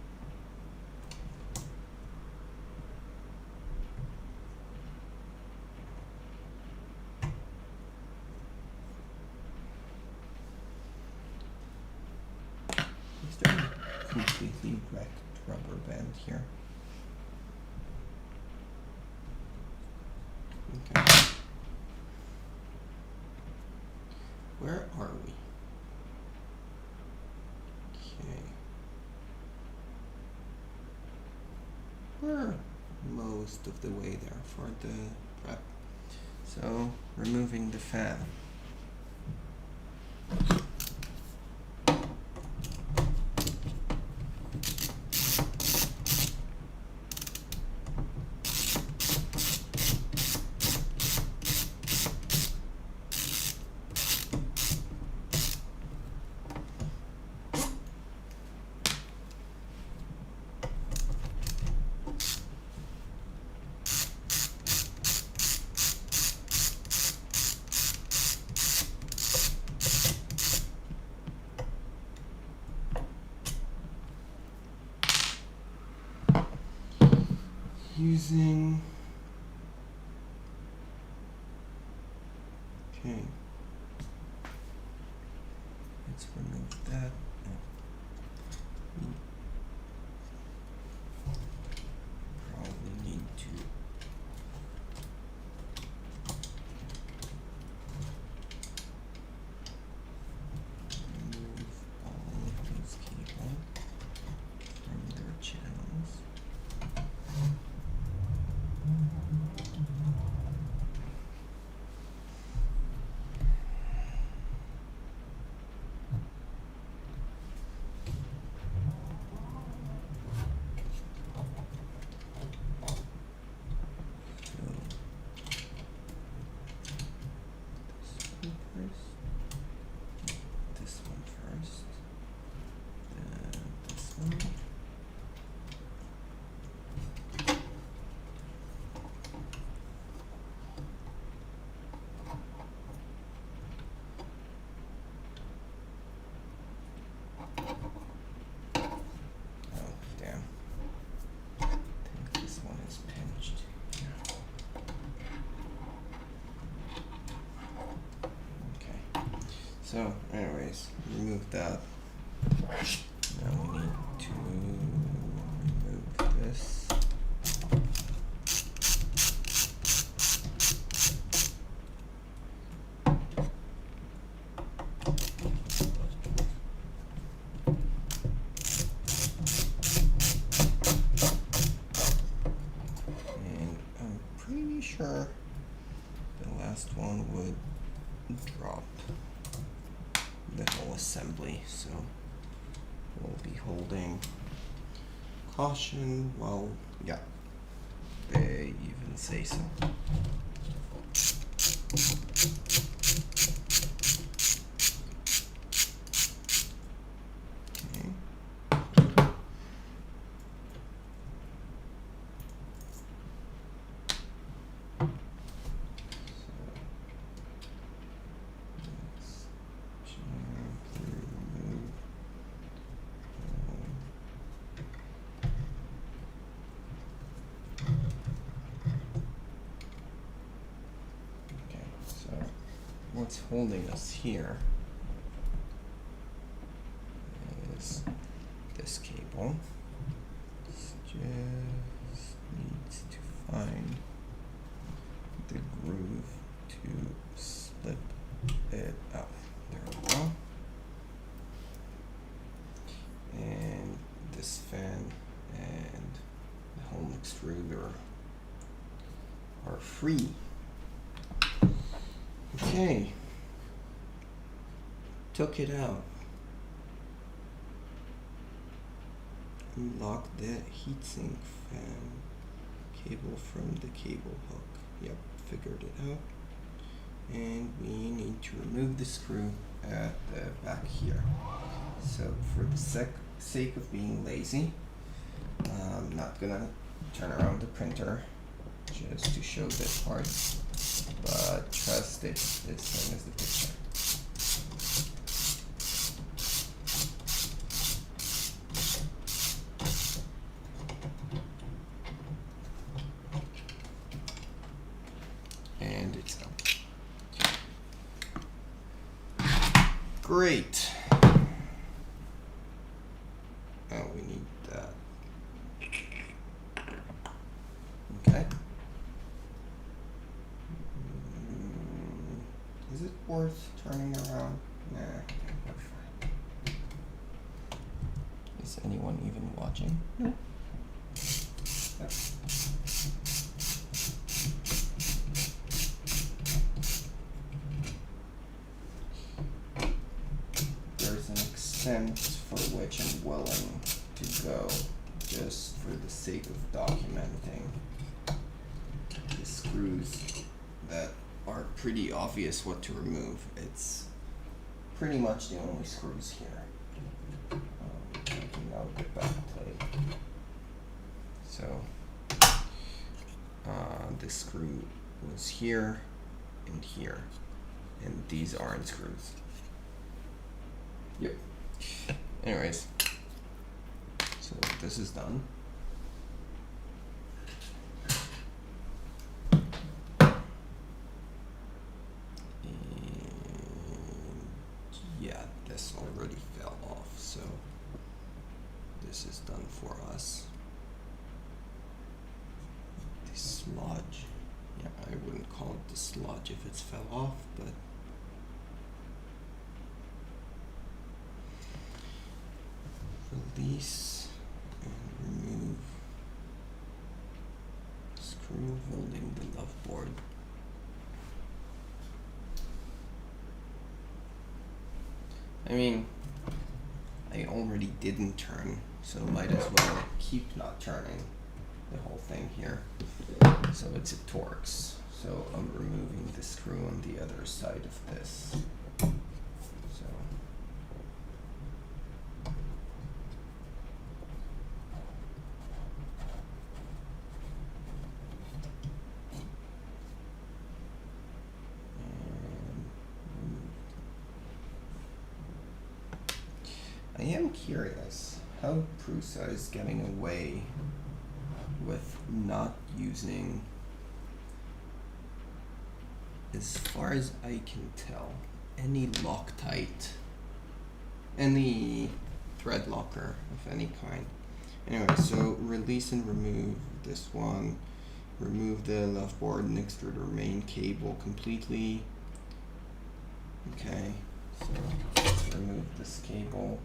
Is there a completely wrecked rubber band here? Okay. Where are we? Okay. We're most of the way there for the prep. So, removing the fan. Using, okay, let's remove that. Probably need to remove all of those cables from their channels. This one first, and this one. Oh, damn. I think this one is pinched. Yeah. Okay. So, anyways, remove that. Now we need to remove this. And I'm pretty sure the last one would drop the whole assembly, so we'll be holding caution while, yeah, they even doesn't say so. Okay. What's holding us here is this cable. This just needs to find the groove to slip it out. There we go. And this fan and the home extruder are free. Okay, took it out. Unlock the heatsink fan cable from the cable hook. Yep, figured it out. And we need to remove the screw at the back here. So for the sake of being lazy, I'm not gonna turn around the printer just to show this part, but trust it's the same as the picture. And it's out. Great. Oh, we need that. Okay. Is it worth turning around? Nah, we're fine. Is anyone even watching? No. Yep. There's an extent for which I'm willing to go just for the sake of documenting the screws that are pretty obvious what to remove. It's pretty much the only screws here. Taking out the back plate. So this screw was here and here, and these aren't screws. Yep. Anyways, so this is done. Yeah, this already fell off, so this is done for us. The sludge, yeah, I wouldn't call it the sludge if it's fell off, but release and remove screw holding the love board. I mean, I already didn't turn, so might as well keep not turning the whole thing here. So it's a Torx. So I'm removing the screw on the other side of this. So I am curious how Prusa is getting away with not using, as far as I can tell, any Loctite, any thread locker of any kind. Anyway, so release and remove this one, remove the left board and extruder main cable completely. Okay, so let's remove this cable.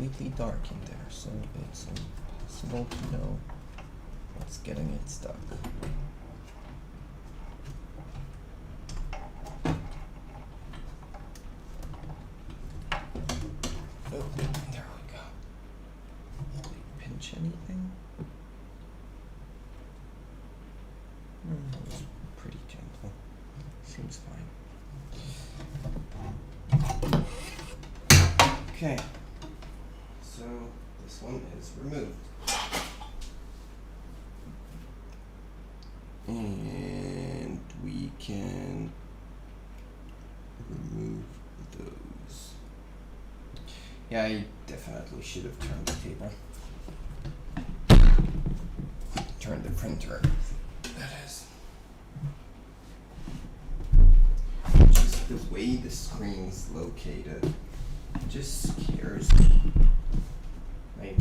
completely dark in there, so it's impossible to know what's getting it stuck. Oh, there we go. Did I pinch anything? That was pretty gentle. Seems fine. Okay. So this one is removed. And we can remove those. Yeah, I definitely should have turned the table. Turned the printer, that is. Just the way the screen is located just scares me. Like,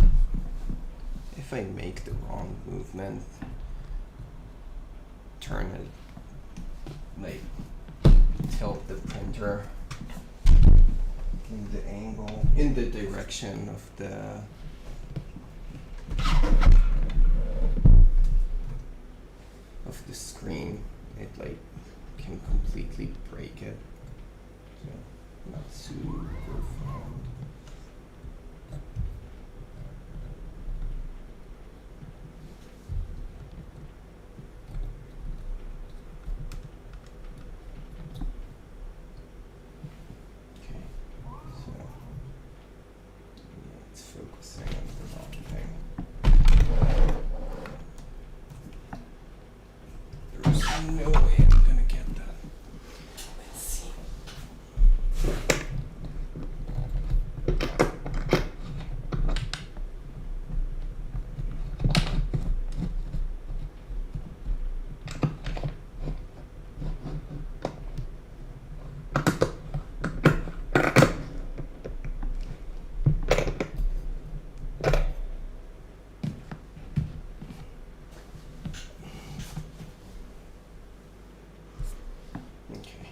if I make the wrong movement, turn it, like, tilt the printer in the angle, in the direction of the screen, it like can completely break it. So not super fun. Okay, so yeah, it's focusing on the wrong thing. There's no way I'm gonna get that. Let's see. Okay.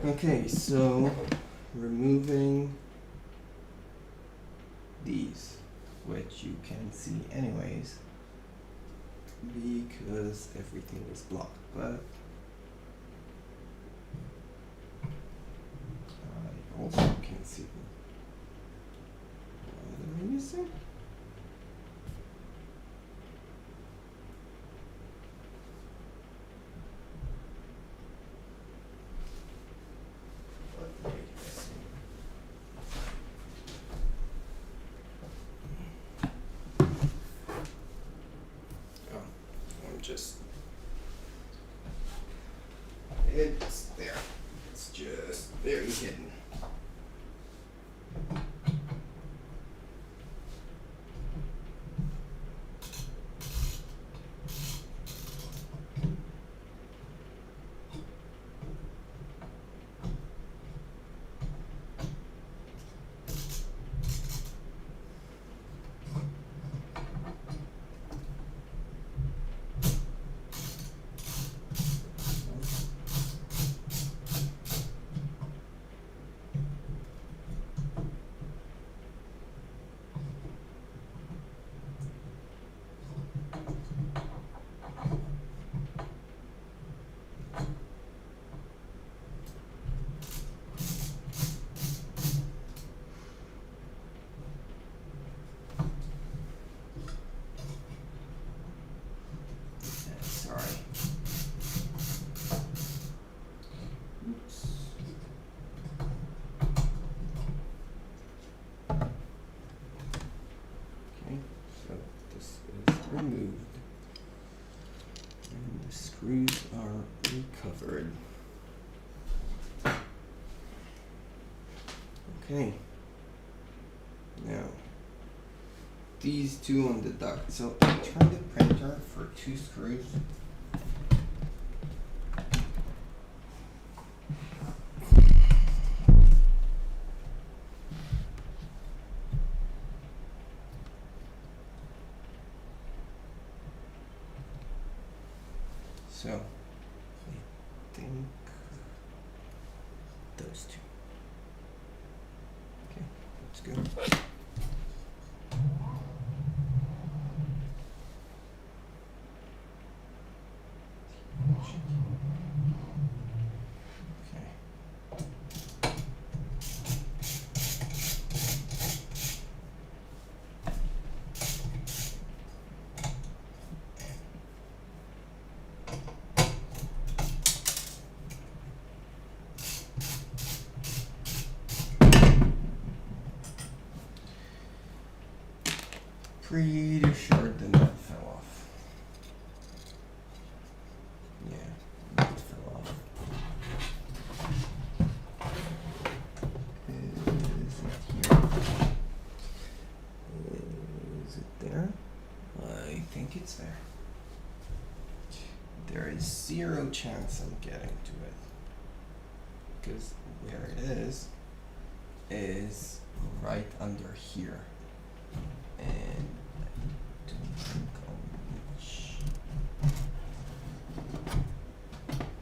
Okay, so removing these, which you can see anyways, because everything is blocked, but I also can see them. What am I missing? What am I missing? Oh, I'm just. It's there. It's just very hidden. Sorry. Oops. Okay, so this is removed. And the screws are recovered. Okay. Now, these two on the duct. So I turned the printer for 2 screws. So I think those two. Okay, that's good. Pretty sure the nut fell off. Yeah, nut fell off. Is it here? Is it there? I think it's there. There is 0 chance I'm getting to it. Because where it is right under here. And I don't think I'll reach.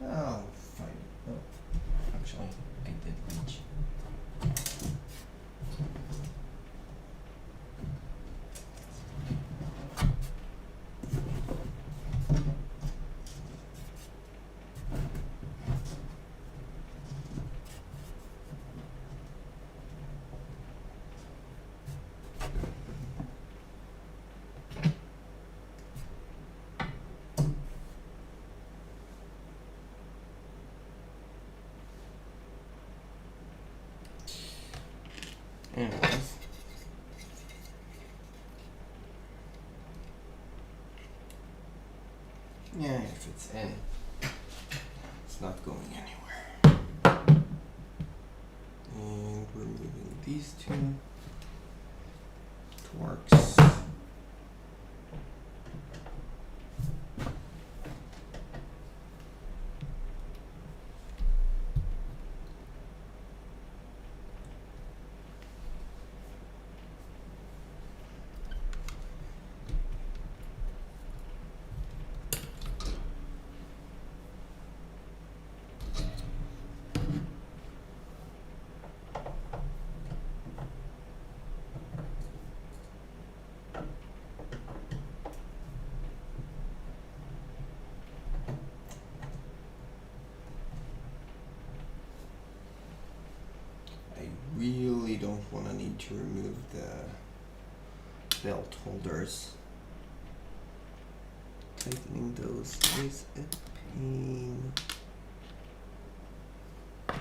Oh, fine. Oh, actually, I did reach. Anyways, yeah, if it's in, it's not going anywhere. And we're moving these two torques. Really don't want to need to remove the belt holders. Tightening those is a pain. I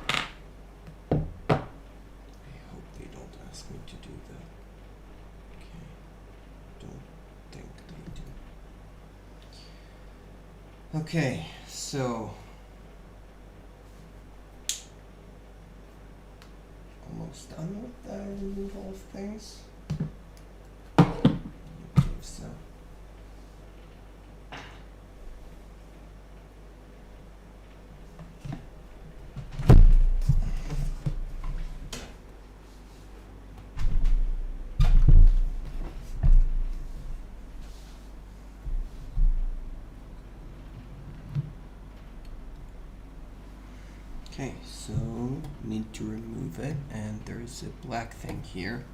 hope they don't ask me to do that. Okay, don't think they do. Okay, so almost done with the removal of things. I believe so. Okay, so need to remove it, and there's a black thing here.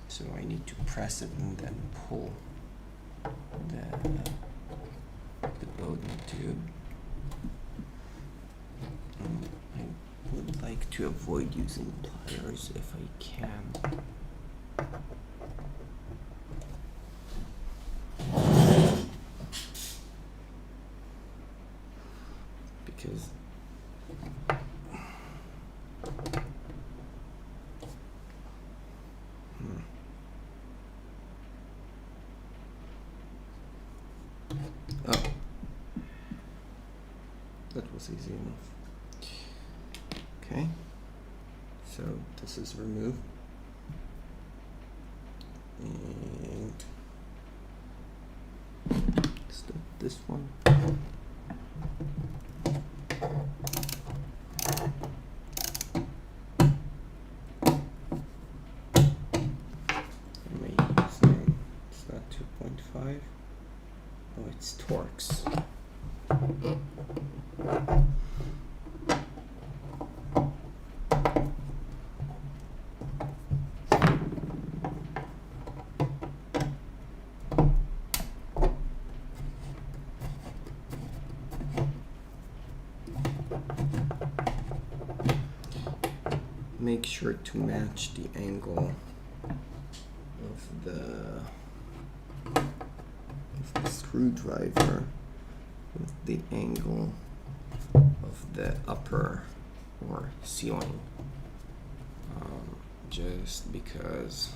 So I need to press it and then pull the Bowden tube. I would like to avoid using pliers if I can. Because oh, that was easy enough. Okay, so this is removed, and start this one. It's not 2.5. Oh, it's torques. Make sure to match the angle of the screwdriver with the angle of the upper or ceiling, just because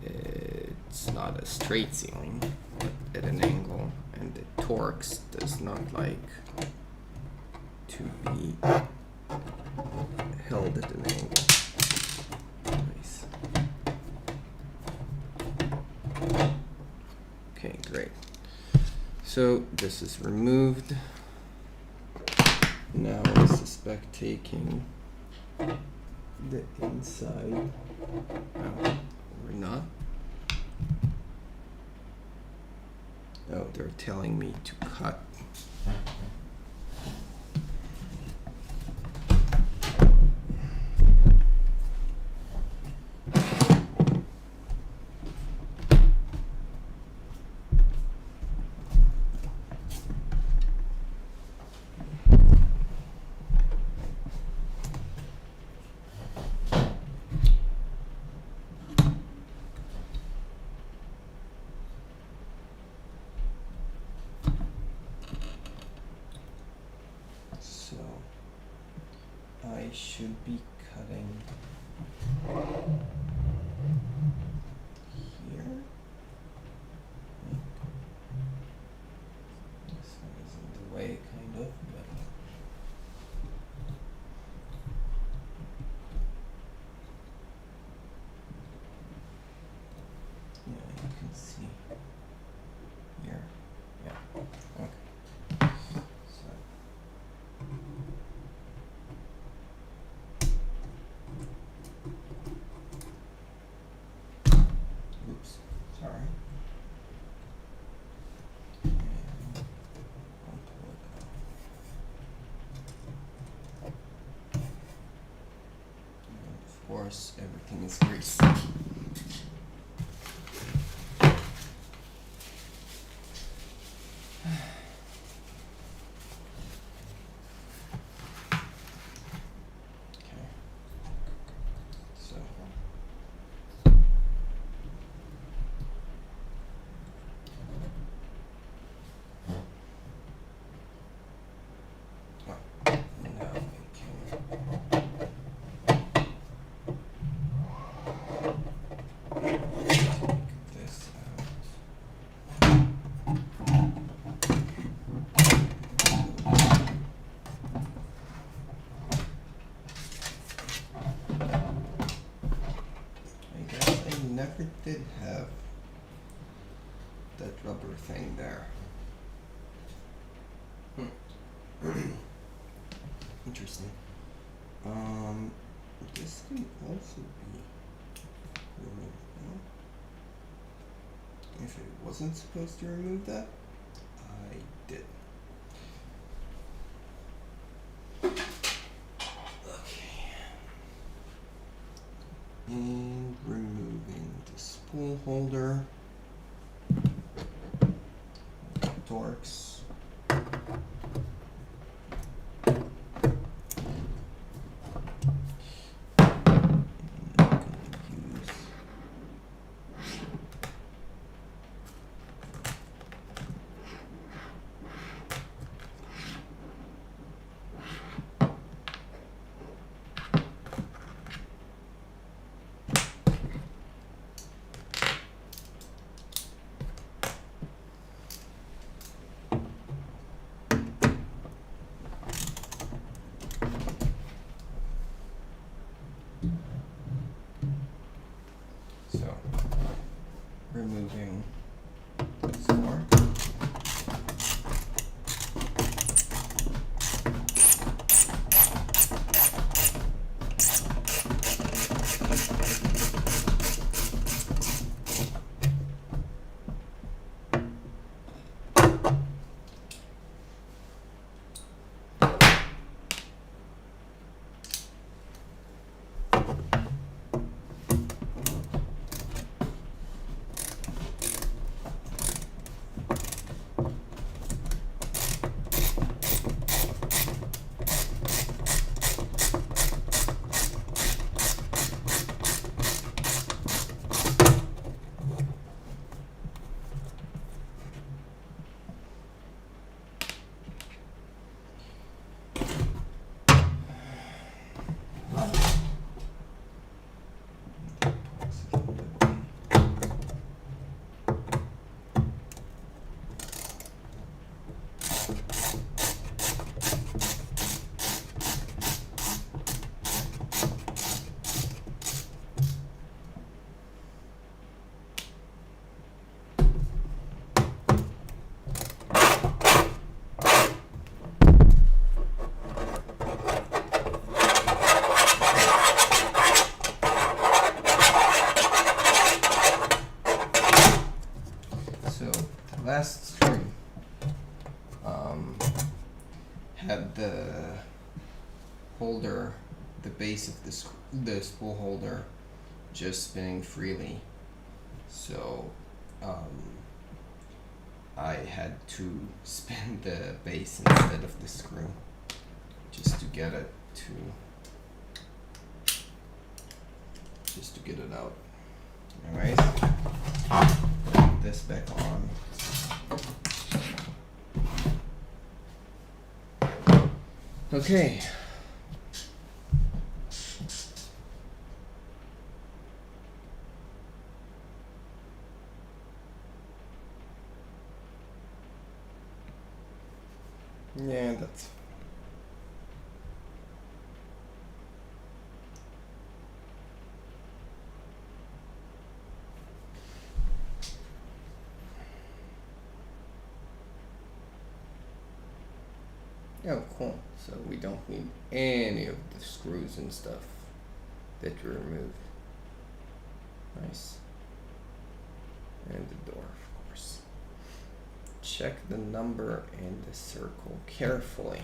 it's not a straight ceiling but at an angle, and the torques does not like to be held at an angle. Nice. Okay, great. So this is removed. Now I suspect taking the inside out, or not. Oh, they're telling me to cut. So I should be cutting here. This one is in the way, kind of, but yeah, you can see here. Yeah. Okay. So. Oops, sorry. And I'll pull it out. And of course, everything is greasy. Never did have that rubber thing there. Interesting. This can also be removed. No? If it wasn't supposed to remove that, I did. Okay. And removing the spool holder, torques. So, removing this more. last screw had the holder, the base of the spool holder just spinning freely, so I had to spin the base instead of the screw just to get it out. Alright, put this back on. Okay. Yeah, that's oh, cool. So we don't need any of the screws and stuff that we removed. Nice. And the door, of course. Check the number in the circle carefully.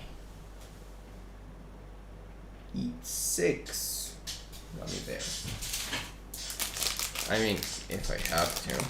Eat 6. Let me there. I mean, if I have to.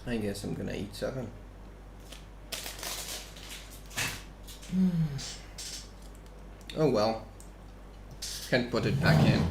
I guess I'm gonna eat 7. Oh well. Can't put it back in.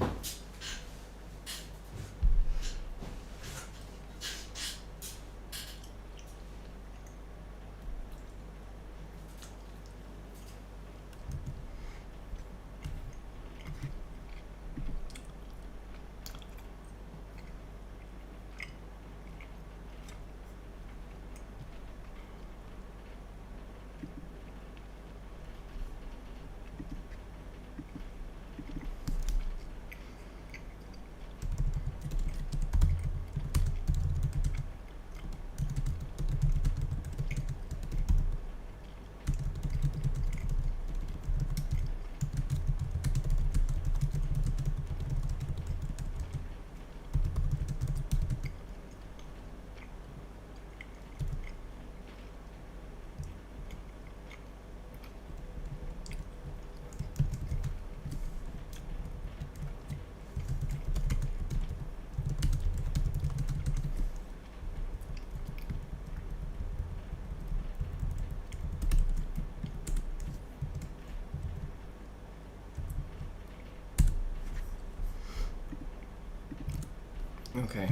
Okay.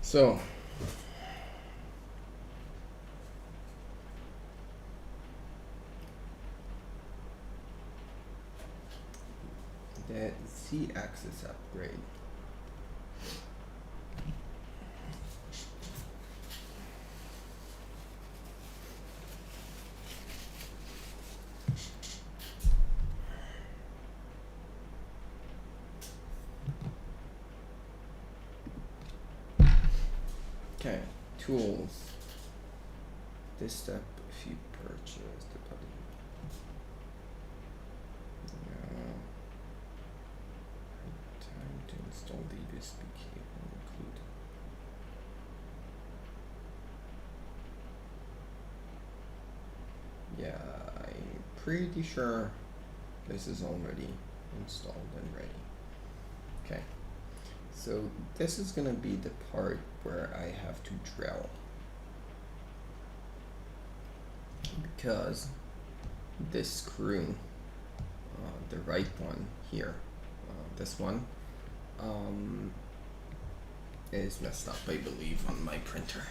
So the Z-axis upgrade. Okay, tools. This step, if you purchase the button. Time to install the USB cable include. Yeah, I'm pretty sure this is already installed and ready. Okay. So this is gonna be the part where I have to drill, because this screw the right one here, this one, is messed up, I believe, on my printer.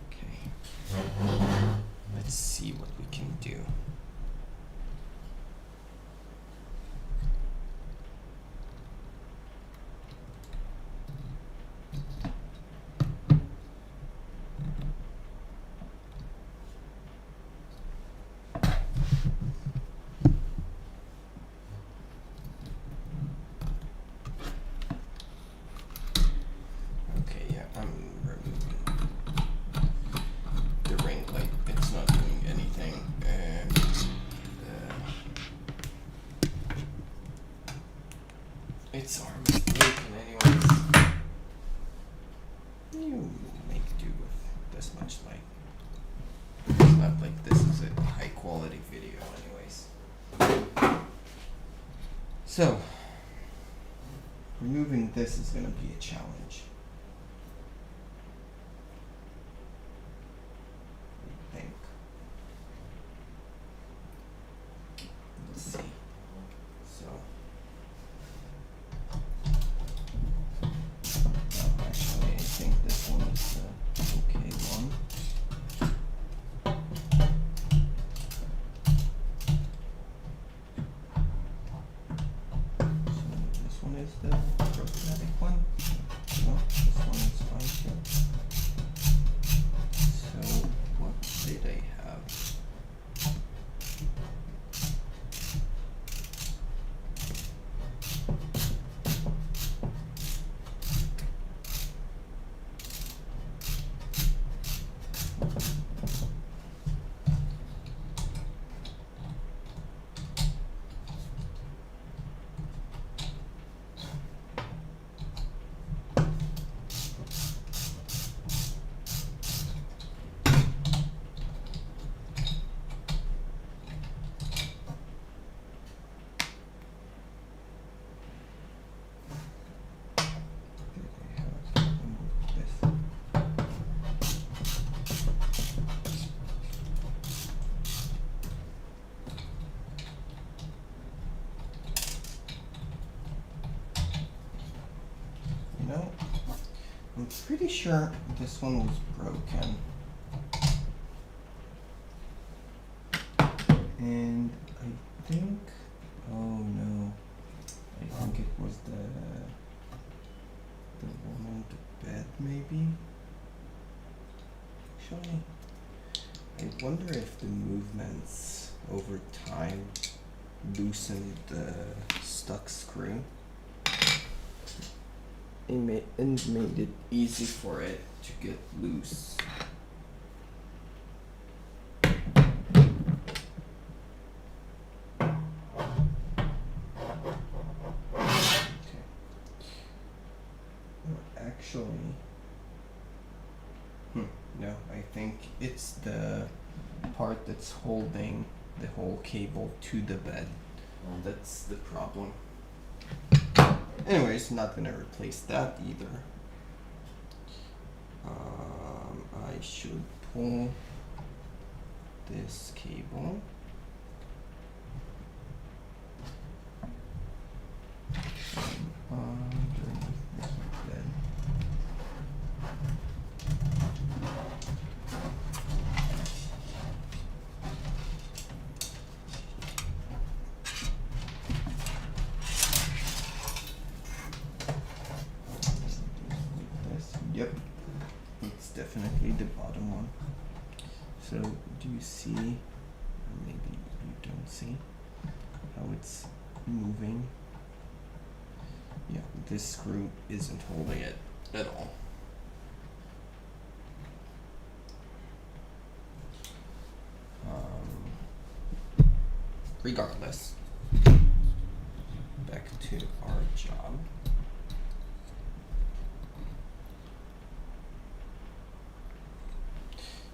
Okay, let's see what we can do. It's our mistake, and anyways, you make do with this much light. It's not like this is a high quality video anyways. So, removing this is going to be a challenge. I think. Let's see. So. Actually, I think this one is the okay one. So this one is the problematic one. No, this one is fine too. So what did I have? I'm pretty sure this one was broken. And I think, oh no, I think it was the one on the bed maybe? Actually, I wonder if the movements over time loosened the stuck screw. And made it easy for it to get loose. Okay. Actually, no, I think it's the part that's holding the whole cable to the bed. That's the problem. Anyways, not gonna replace that either. I should pull this cable. Underneath the bed. Yep, it's definitely the bottom one. So do you see, or maybe you don't see, how it's moving? Yeah, this screw isn't holding it at all. Regardless, back to our job.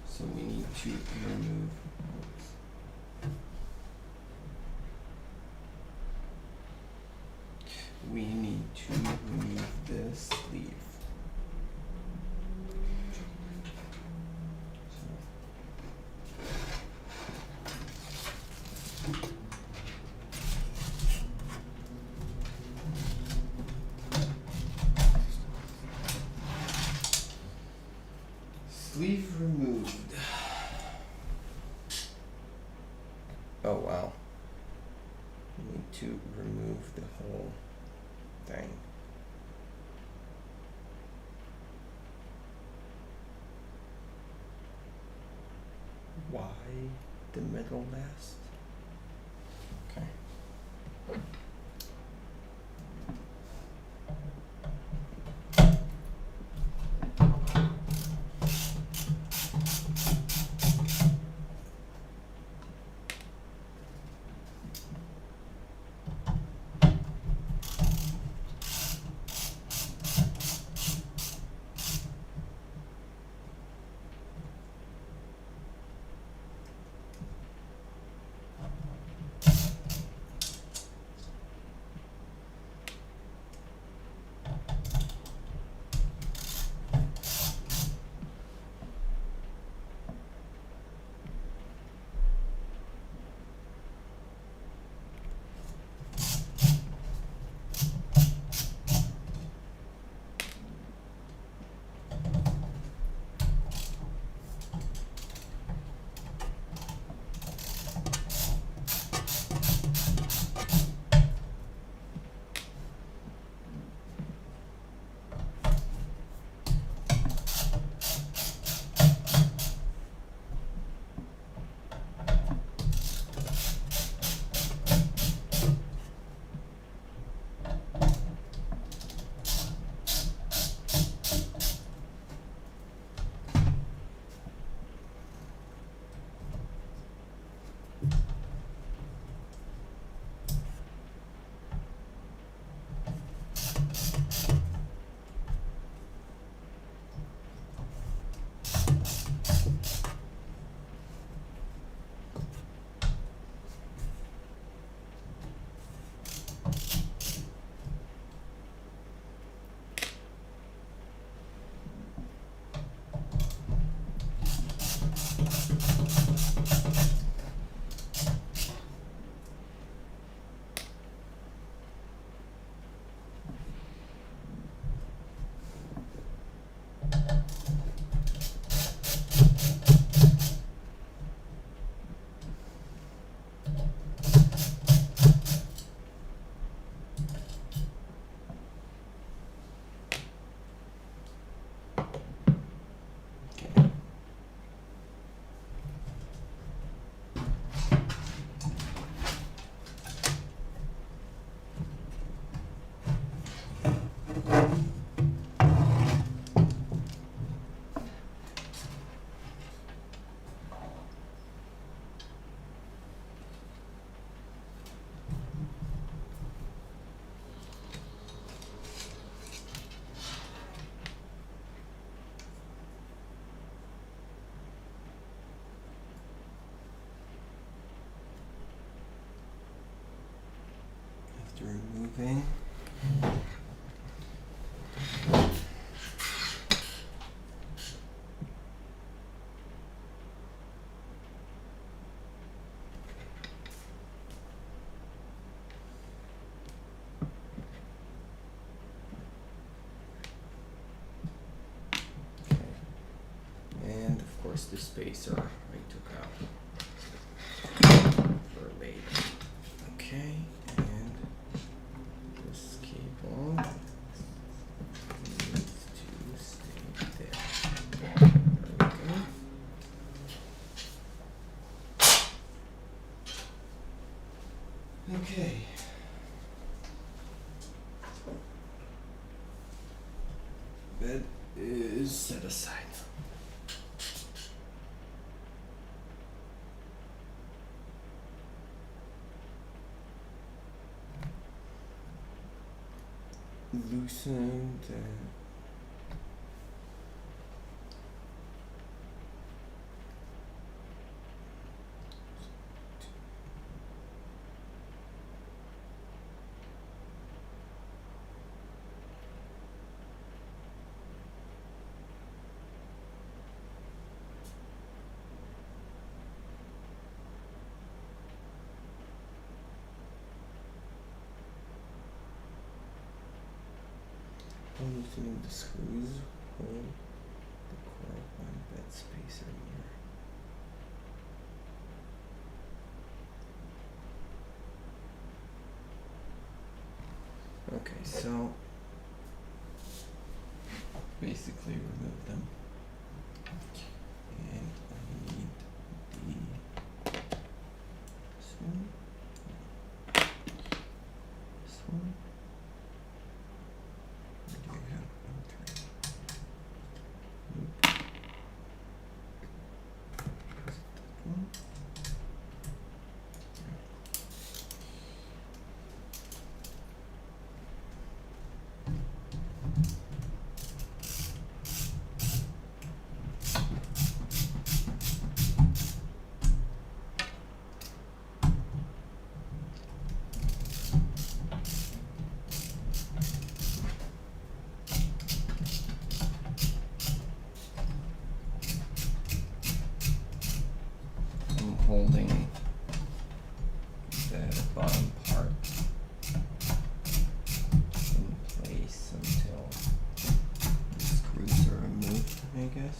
So we need to remove this sleeve. Oh wow. I need to remove the whole thing. Why the middle last? Okay. After removing. And of course the spacer I took out for later. Okay, and this cable needs to stay there. There we go. Okay. Bed is set aside. Loosened and loosening the screws hold the coil on bed spacer here. So basically remove them. And I need this one. This one. Where do you have nope. Is it that one? Holding the bottom part in place until the screws are removed, I guess.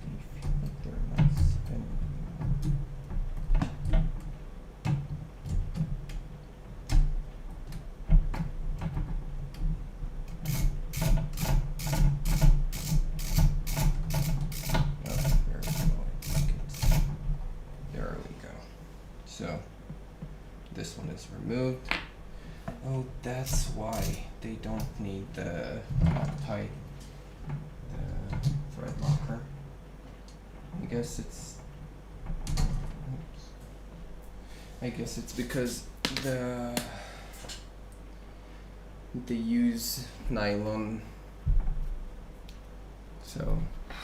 They feel like they're not spinning anymore. So this one is removed. Oh, that's why they don't need the Loctite, the thread locker. I guess it's. Oops. I guess it's because they use nylon. So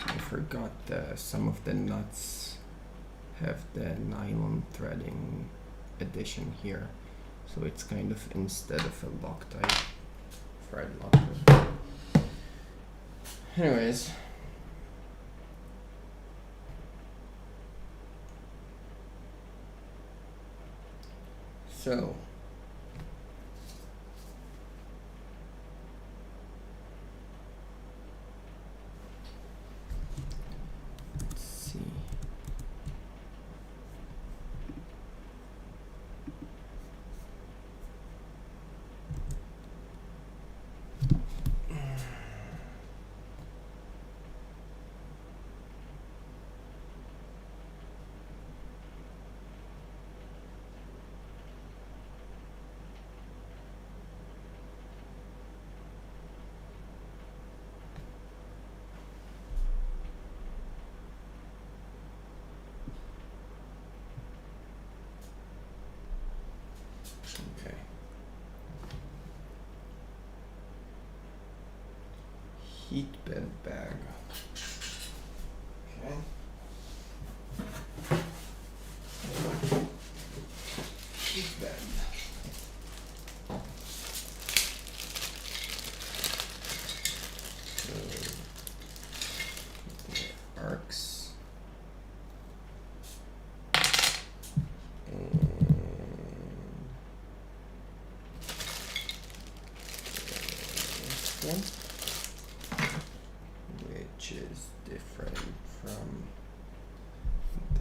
I forgot some of the nuts have the nylon threading addition here, so it's kind of instead of a Loctite thread locker. Anyways, so let's see. Okay. Heat bed bag. Okay. Heat bed. So the arcs. Which is different from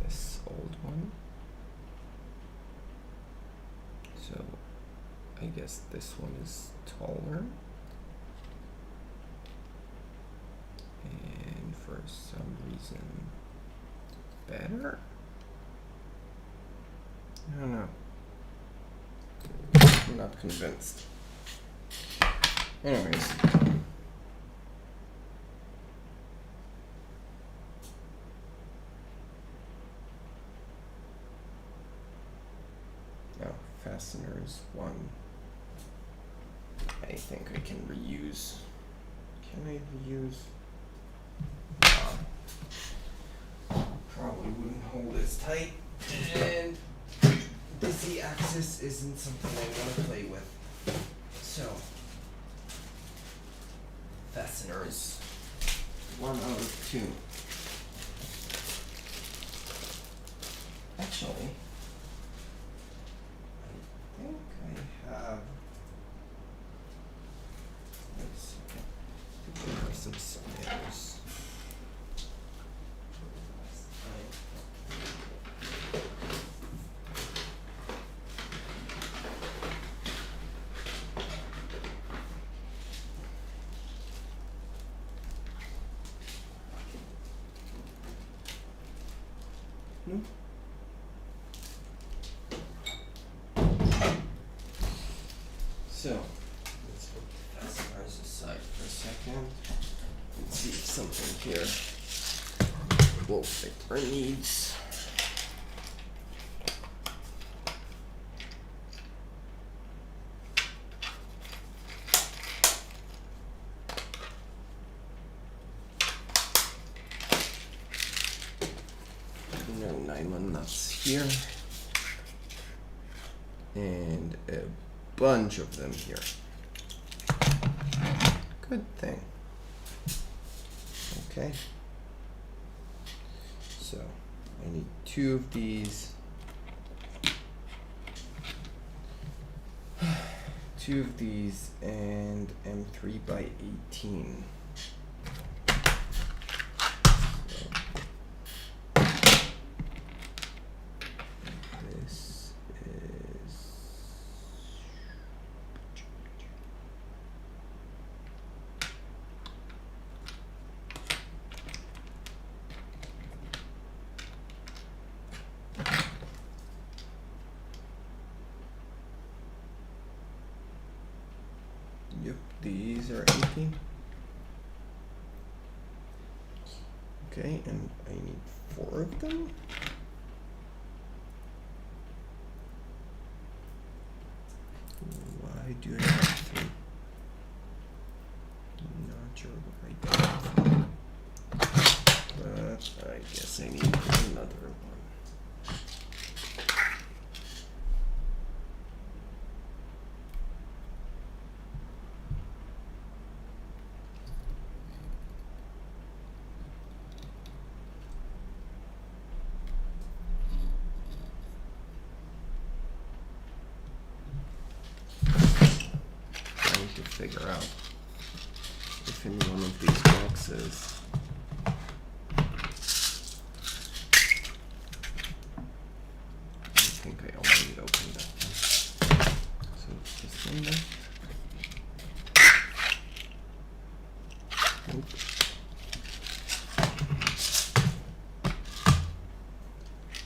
this old one. So I guess this one is taller, and for some reason better. I don't know. I'm not convinced. Anyways. Oh, fasteners one. I think I can reuse. Can I reuse? Probably wouldn't hold as tight. And the Z-axis isn't something I want to play with. So, fasteners 1 out of 2. Actually, I think I have. Wait a second. I think I have some snares. No. So let's put the pacifiers aside for a second and see if something here will fit our needs. No nylon nuts here, and a bunch of them here. Good thing. Okay. So I need 2 of these. 2 of these and M3 by 18. This is Yep, these are 18. Okay, and I need 4 of them. Why do I have 3? Not sure what I got, but I guess I need another one. To figure out if in one of these boxes I think I already opened that one. So it's this one there. Nope.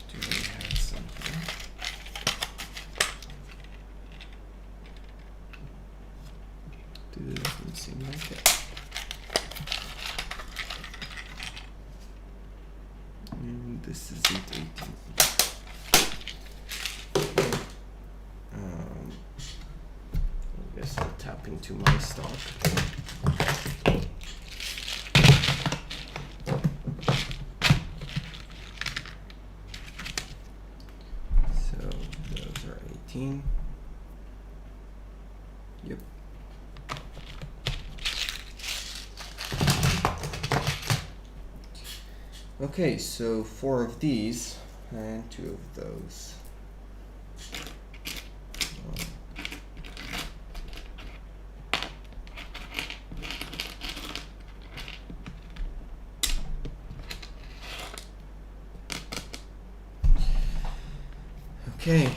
Do we have something? Doesn't seem like it. And this isn't 18. I guess I'll tap into my stock. So those are 18. Yep. Okay, so 4 of these and 2 of those. Okay.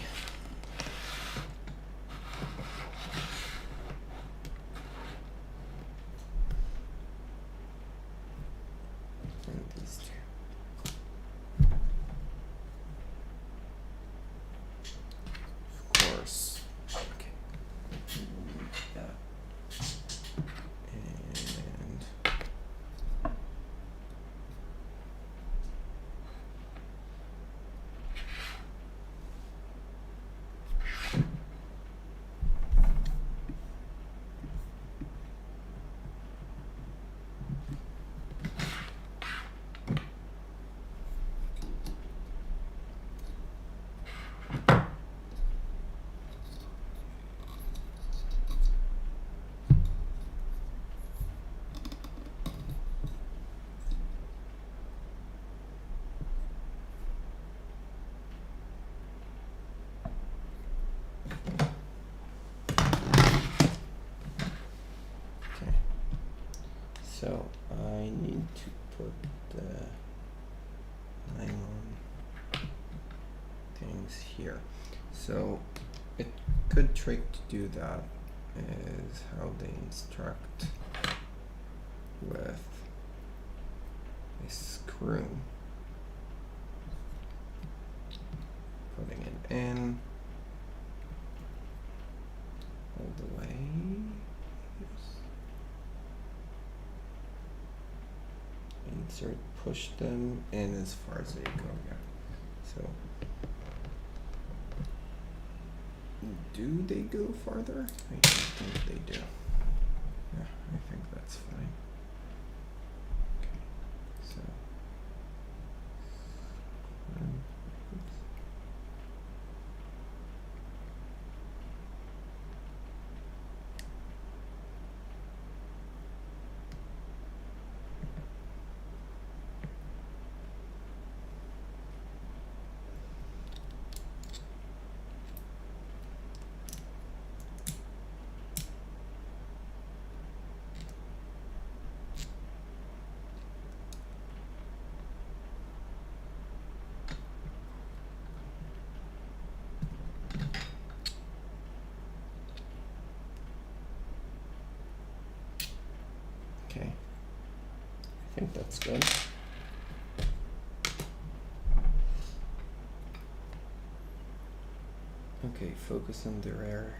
And these 2. Of course. Okay. Yeah. And so I need to put the nylon things here. So a good trick to do that is how they instruct with a screw. in all the way. Yes. Insert, push them in as far as they go. Yeah. So, do they go farther? I don't think they do. Yeah, I think that's fine. Okay. So. Oops. Okay, I think that's good. Okay, focus on the rear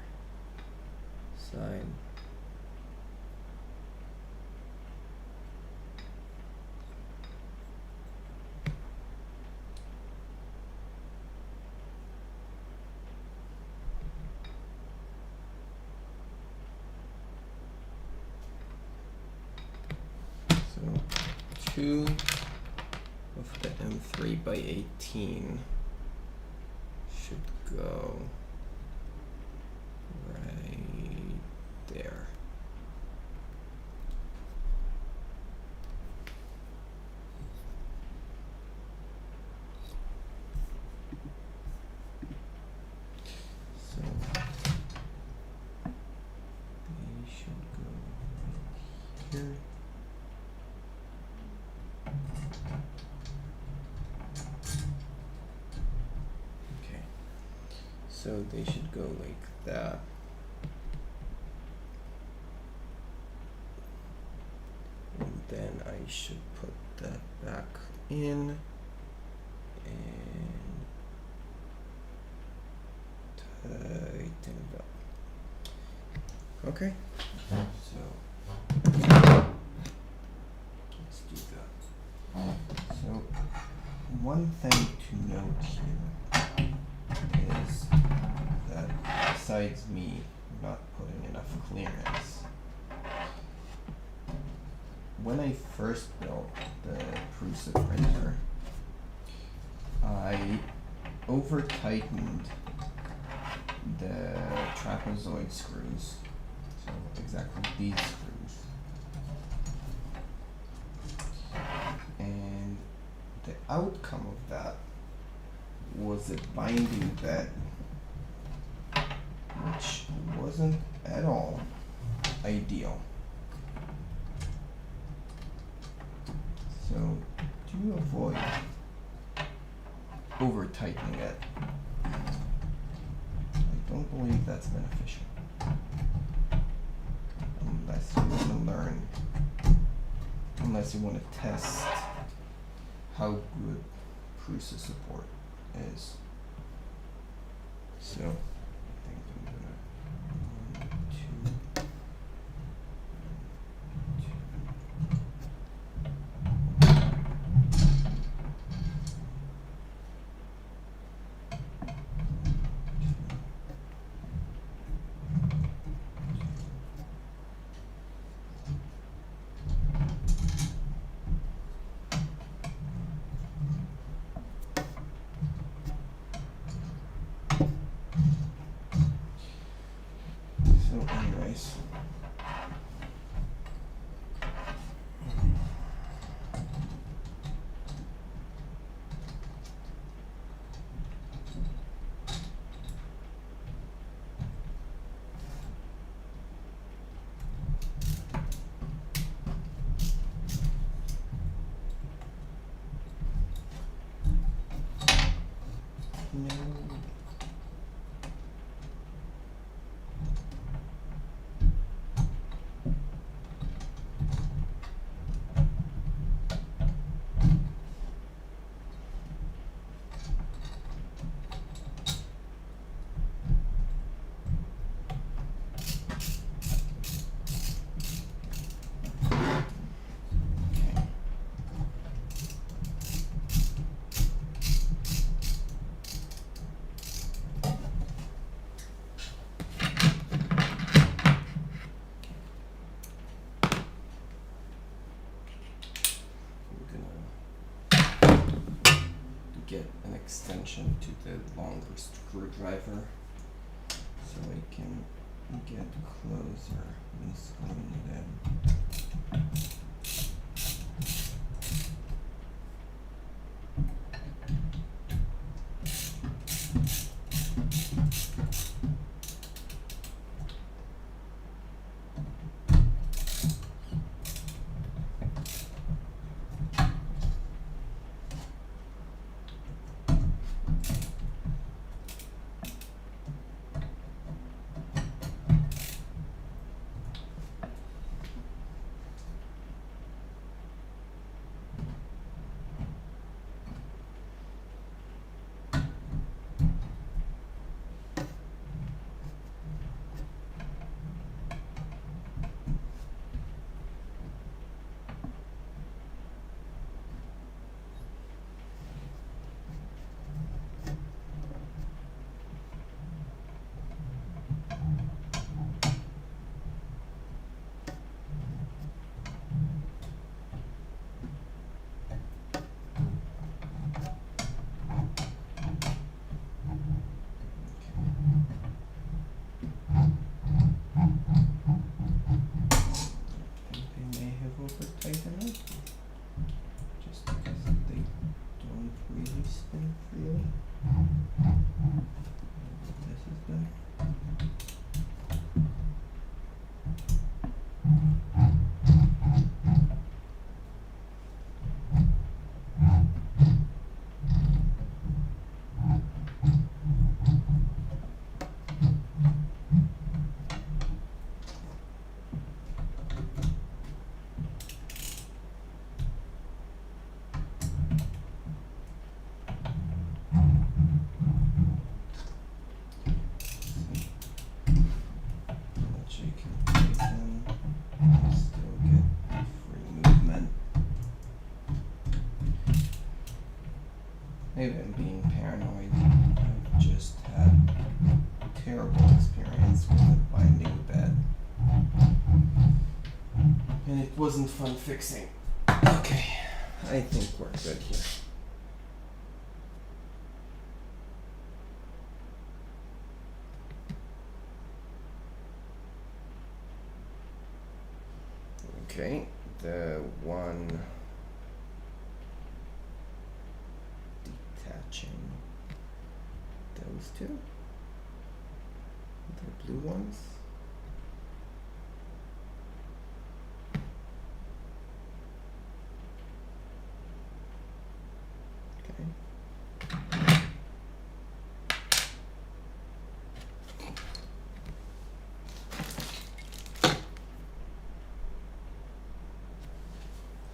side. So 2 of the M3 by 18 should go right there. So they should go right here. Okay, so they should go like that. And then I should put that back in and tighten it up. Okay, so let's do that. So one thing to note here is that besides me not putting enough clearance, when I first built the Prusa printer, I over tightened the trapezoid screws, so exactly these screws, and the outcome of that was a binding bed, which wasn't at all ideal. So to avoid over tightening it, I don't believe that's beneficial. Unless you want to learn, unless you want to test how good Prusa support is. So I think I'm gonna 1, 2. get an extension to the longer screwdriver so I can get closer when screwing it in. Tighten it just because they don't really spin freely. This is good. Maybe I'm being paranoid. I've just had terrible experience with a binding bed. And it wasn't fun fixing. Okay, I think we're good here. Okay, the one detaching those two, the blue ones. Okay.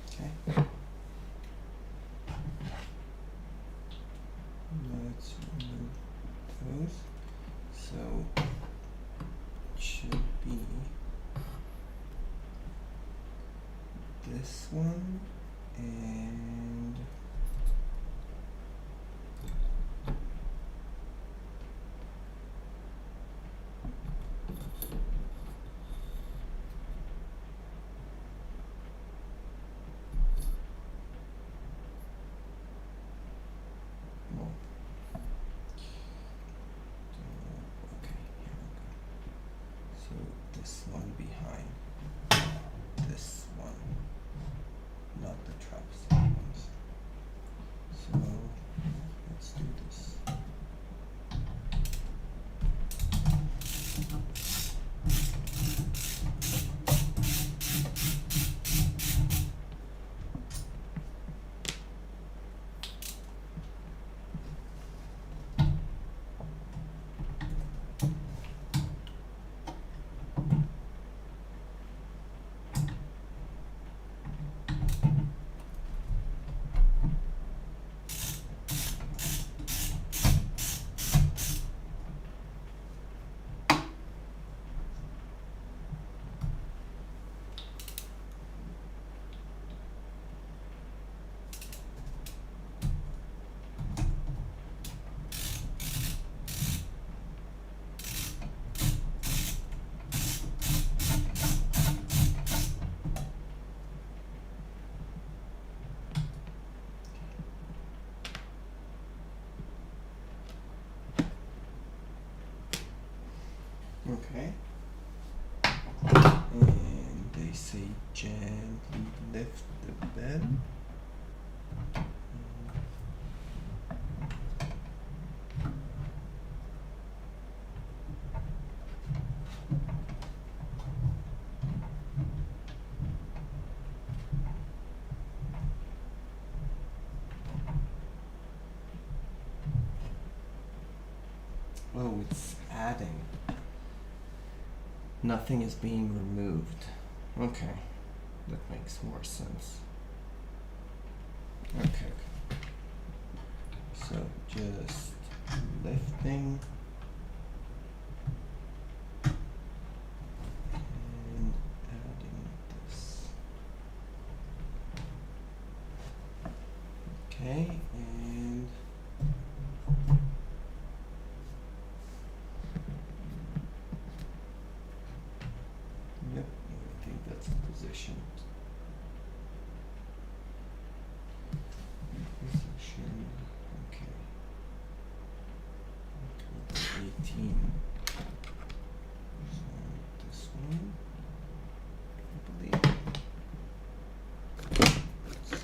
Okay. Let's remove those. So it should be this one and well, okay, here we go. So this one behind this one, not the traps ones. So let's do this. Okay. And they say gently lift the bed. Oh, it's adding. Nothing is being removed. Okay, that makes more sense. Okay. So just lifting and adding this. Okay, and yep, I think that's positioned. Position, okay. 18. So this one, I believe. Let's see.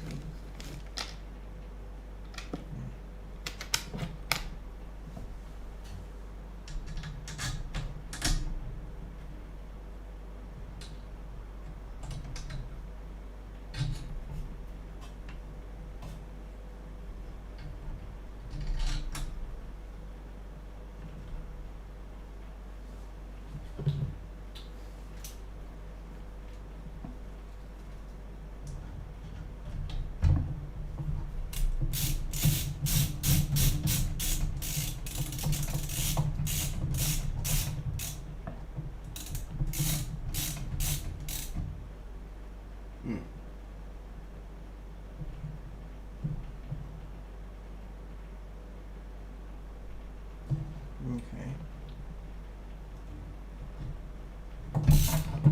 Okay.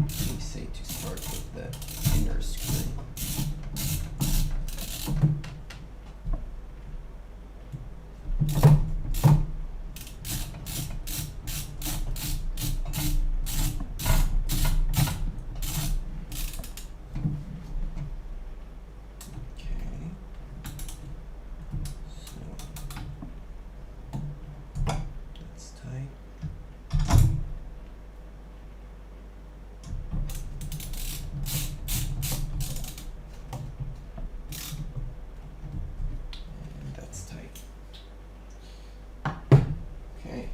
We say to start with the inner screen. Okay. So that's tight. And that's tight. Okay.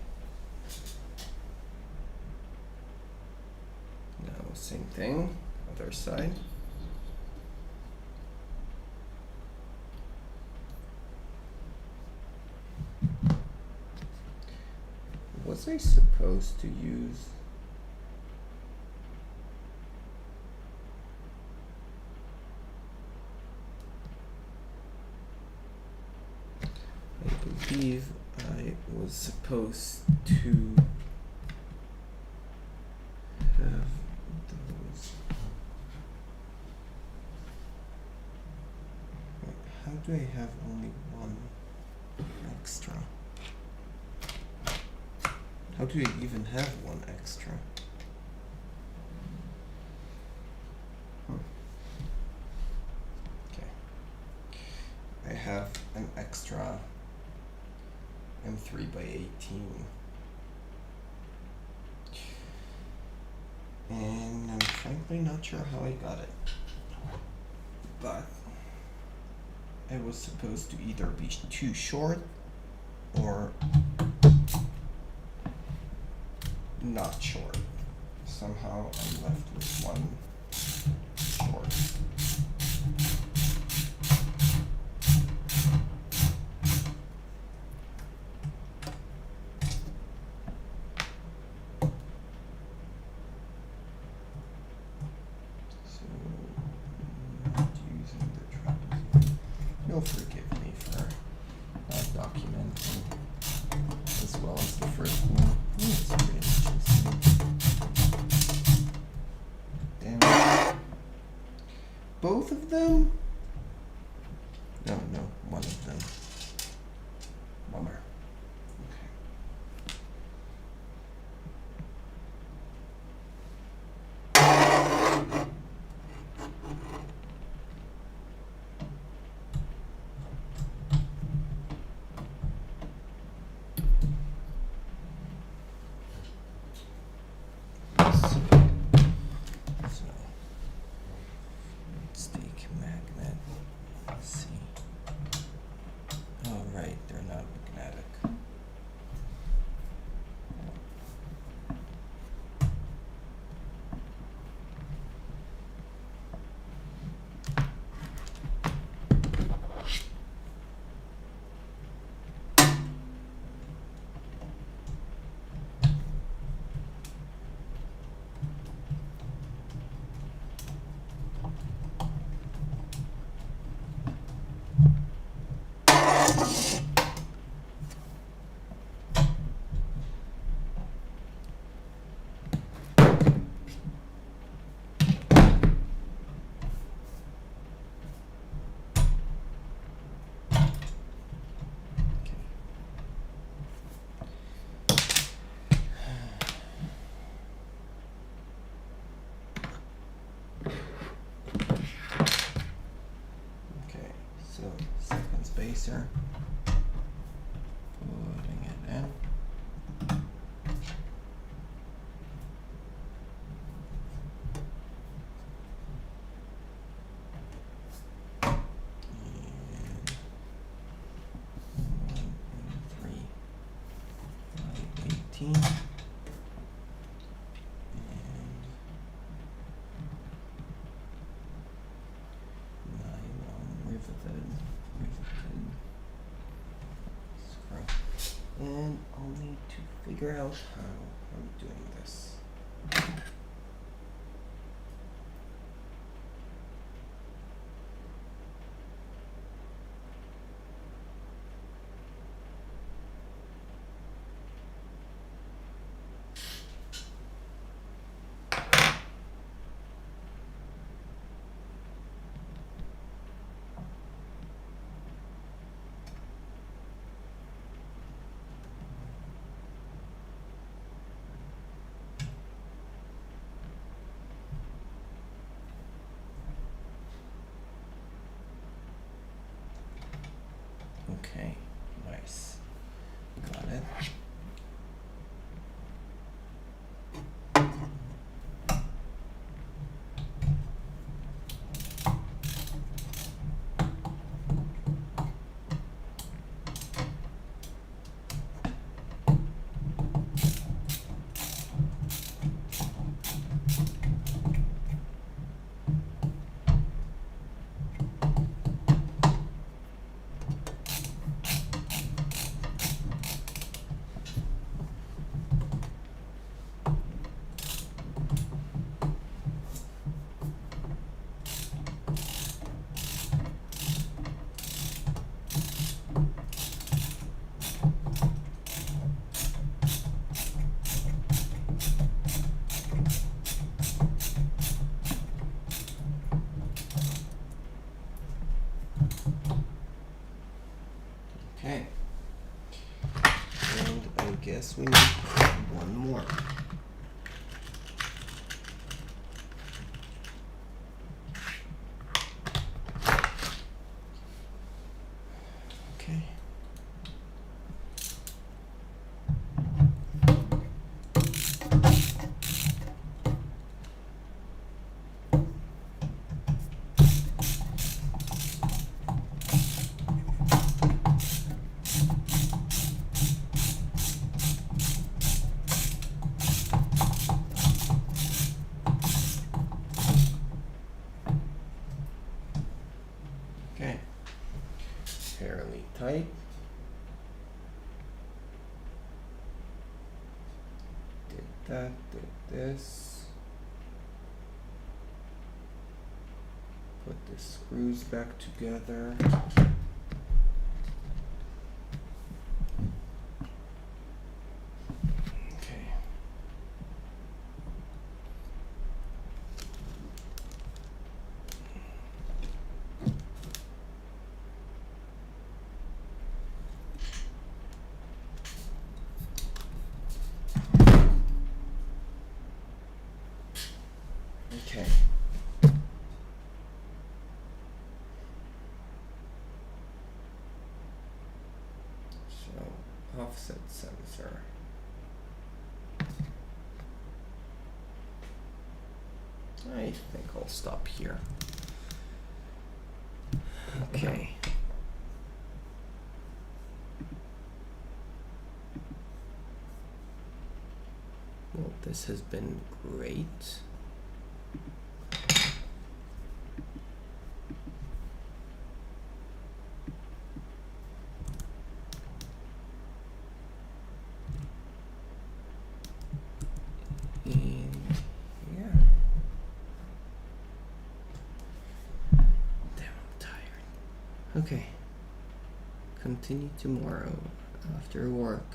Now same thing, other side. Was I supposed to use I believe I was supposed to have those. Wait, how do I have only one extra? How do I even have one extra? Okay. I have an extra M3 by 18. And I'm frankly not sure how I got it. But it was supposed to either be too short or not short. Somehow I'm left with one short. So not using the trapezoid. You'll forgive me for not documenting as well as the first one. It's really interesting. Damn it. Both of them? No, one of them. Bummer. Okay. tracer, putting it in. And 1.3, 518. And I'll need to figure out how I'm doing this. Okay, nice. Got it. Okay. And I guess we need one more. Okay. Okay. Fairly tight. Did that, did this. Put the screws back together. Okay. Okay. So, offset sensor. I think I'll stop here. Okay. Well, this has been great. And yeah. Damn, I'm tired. Okay. Continue tomorrow after work.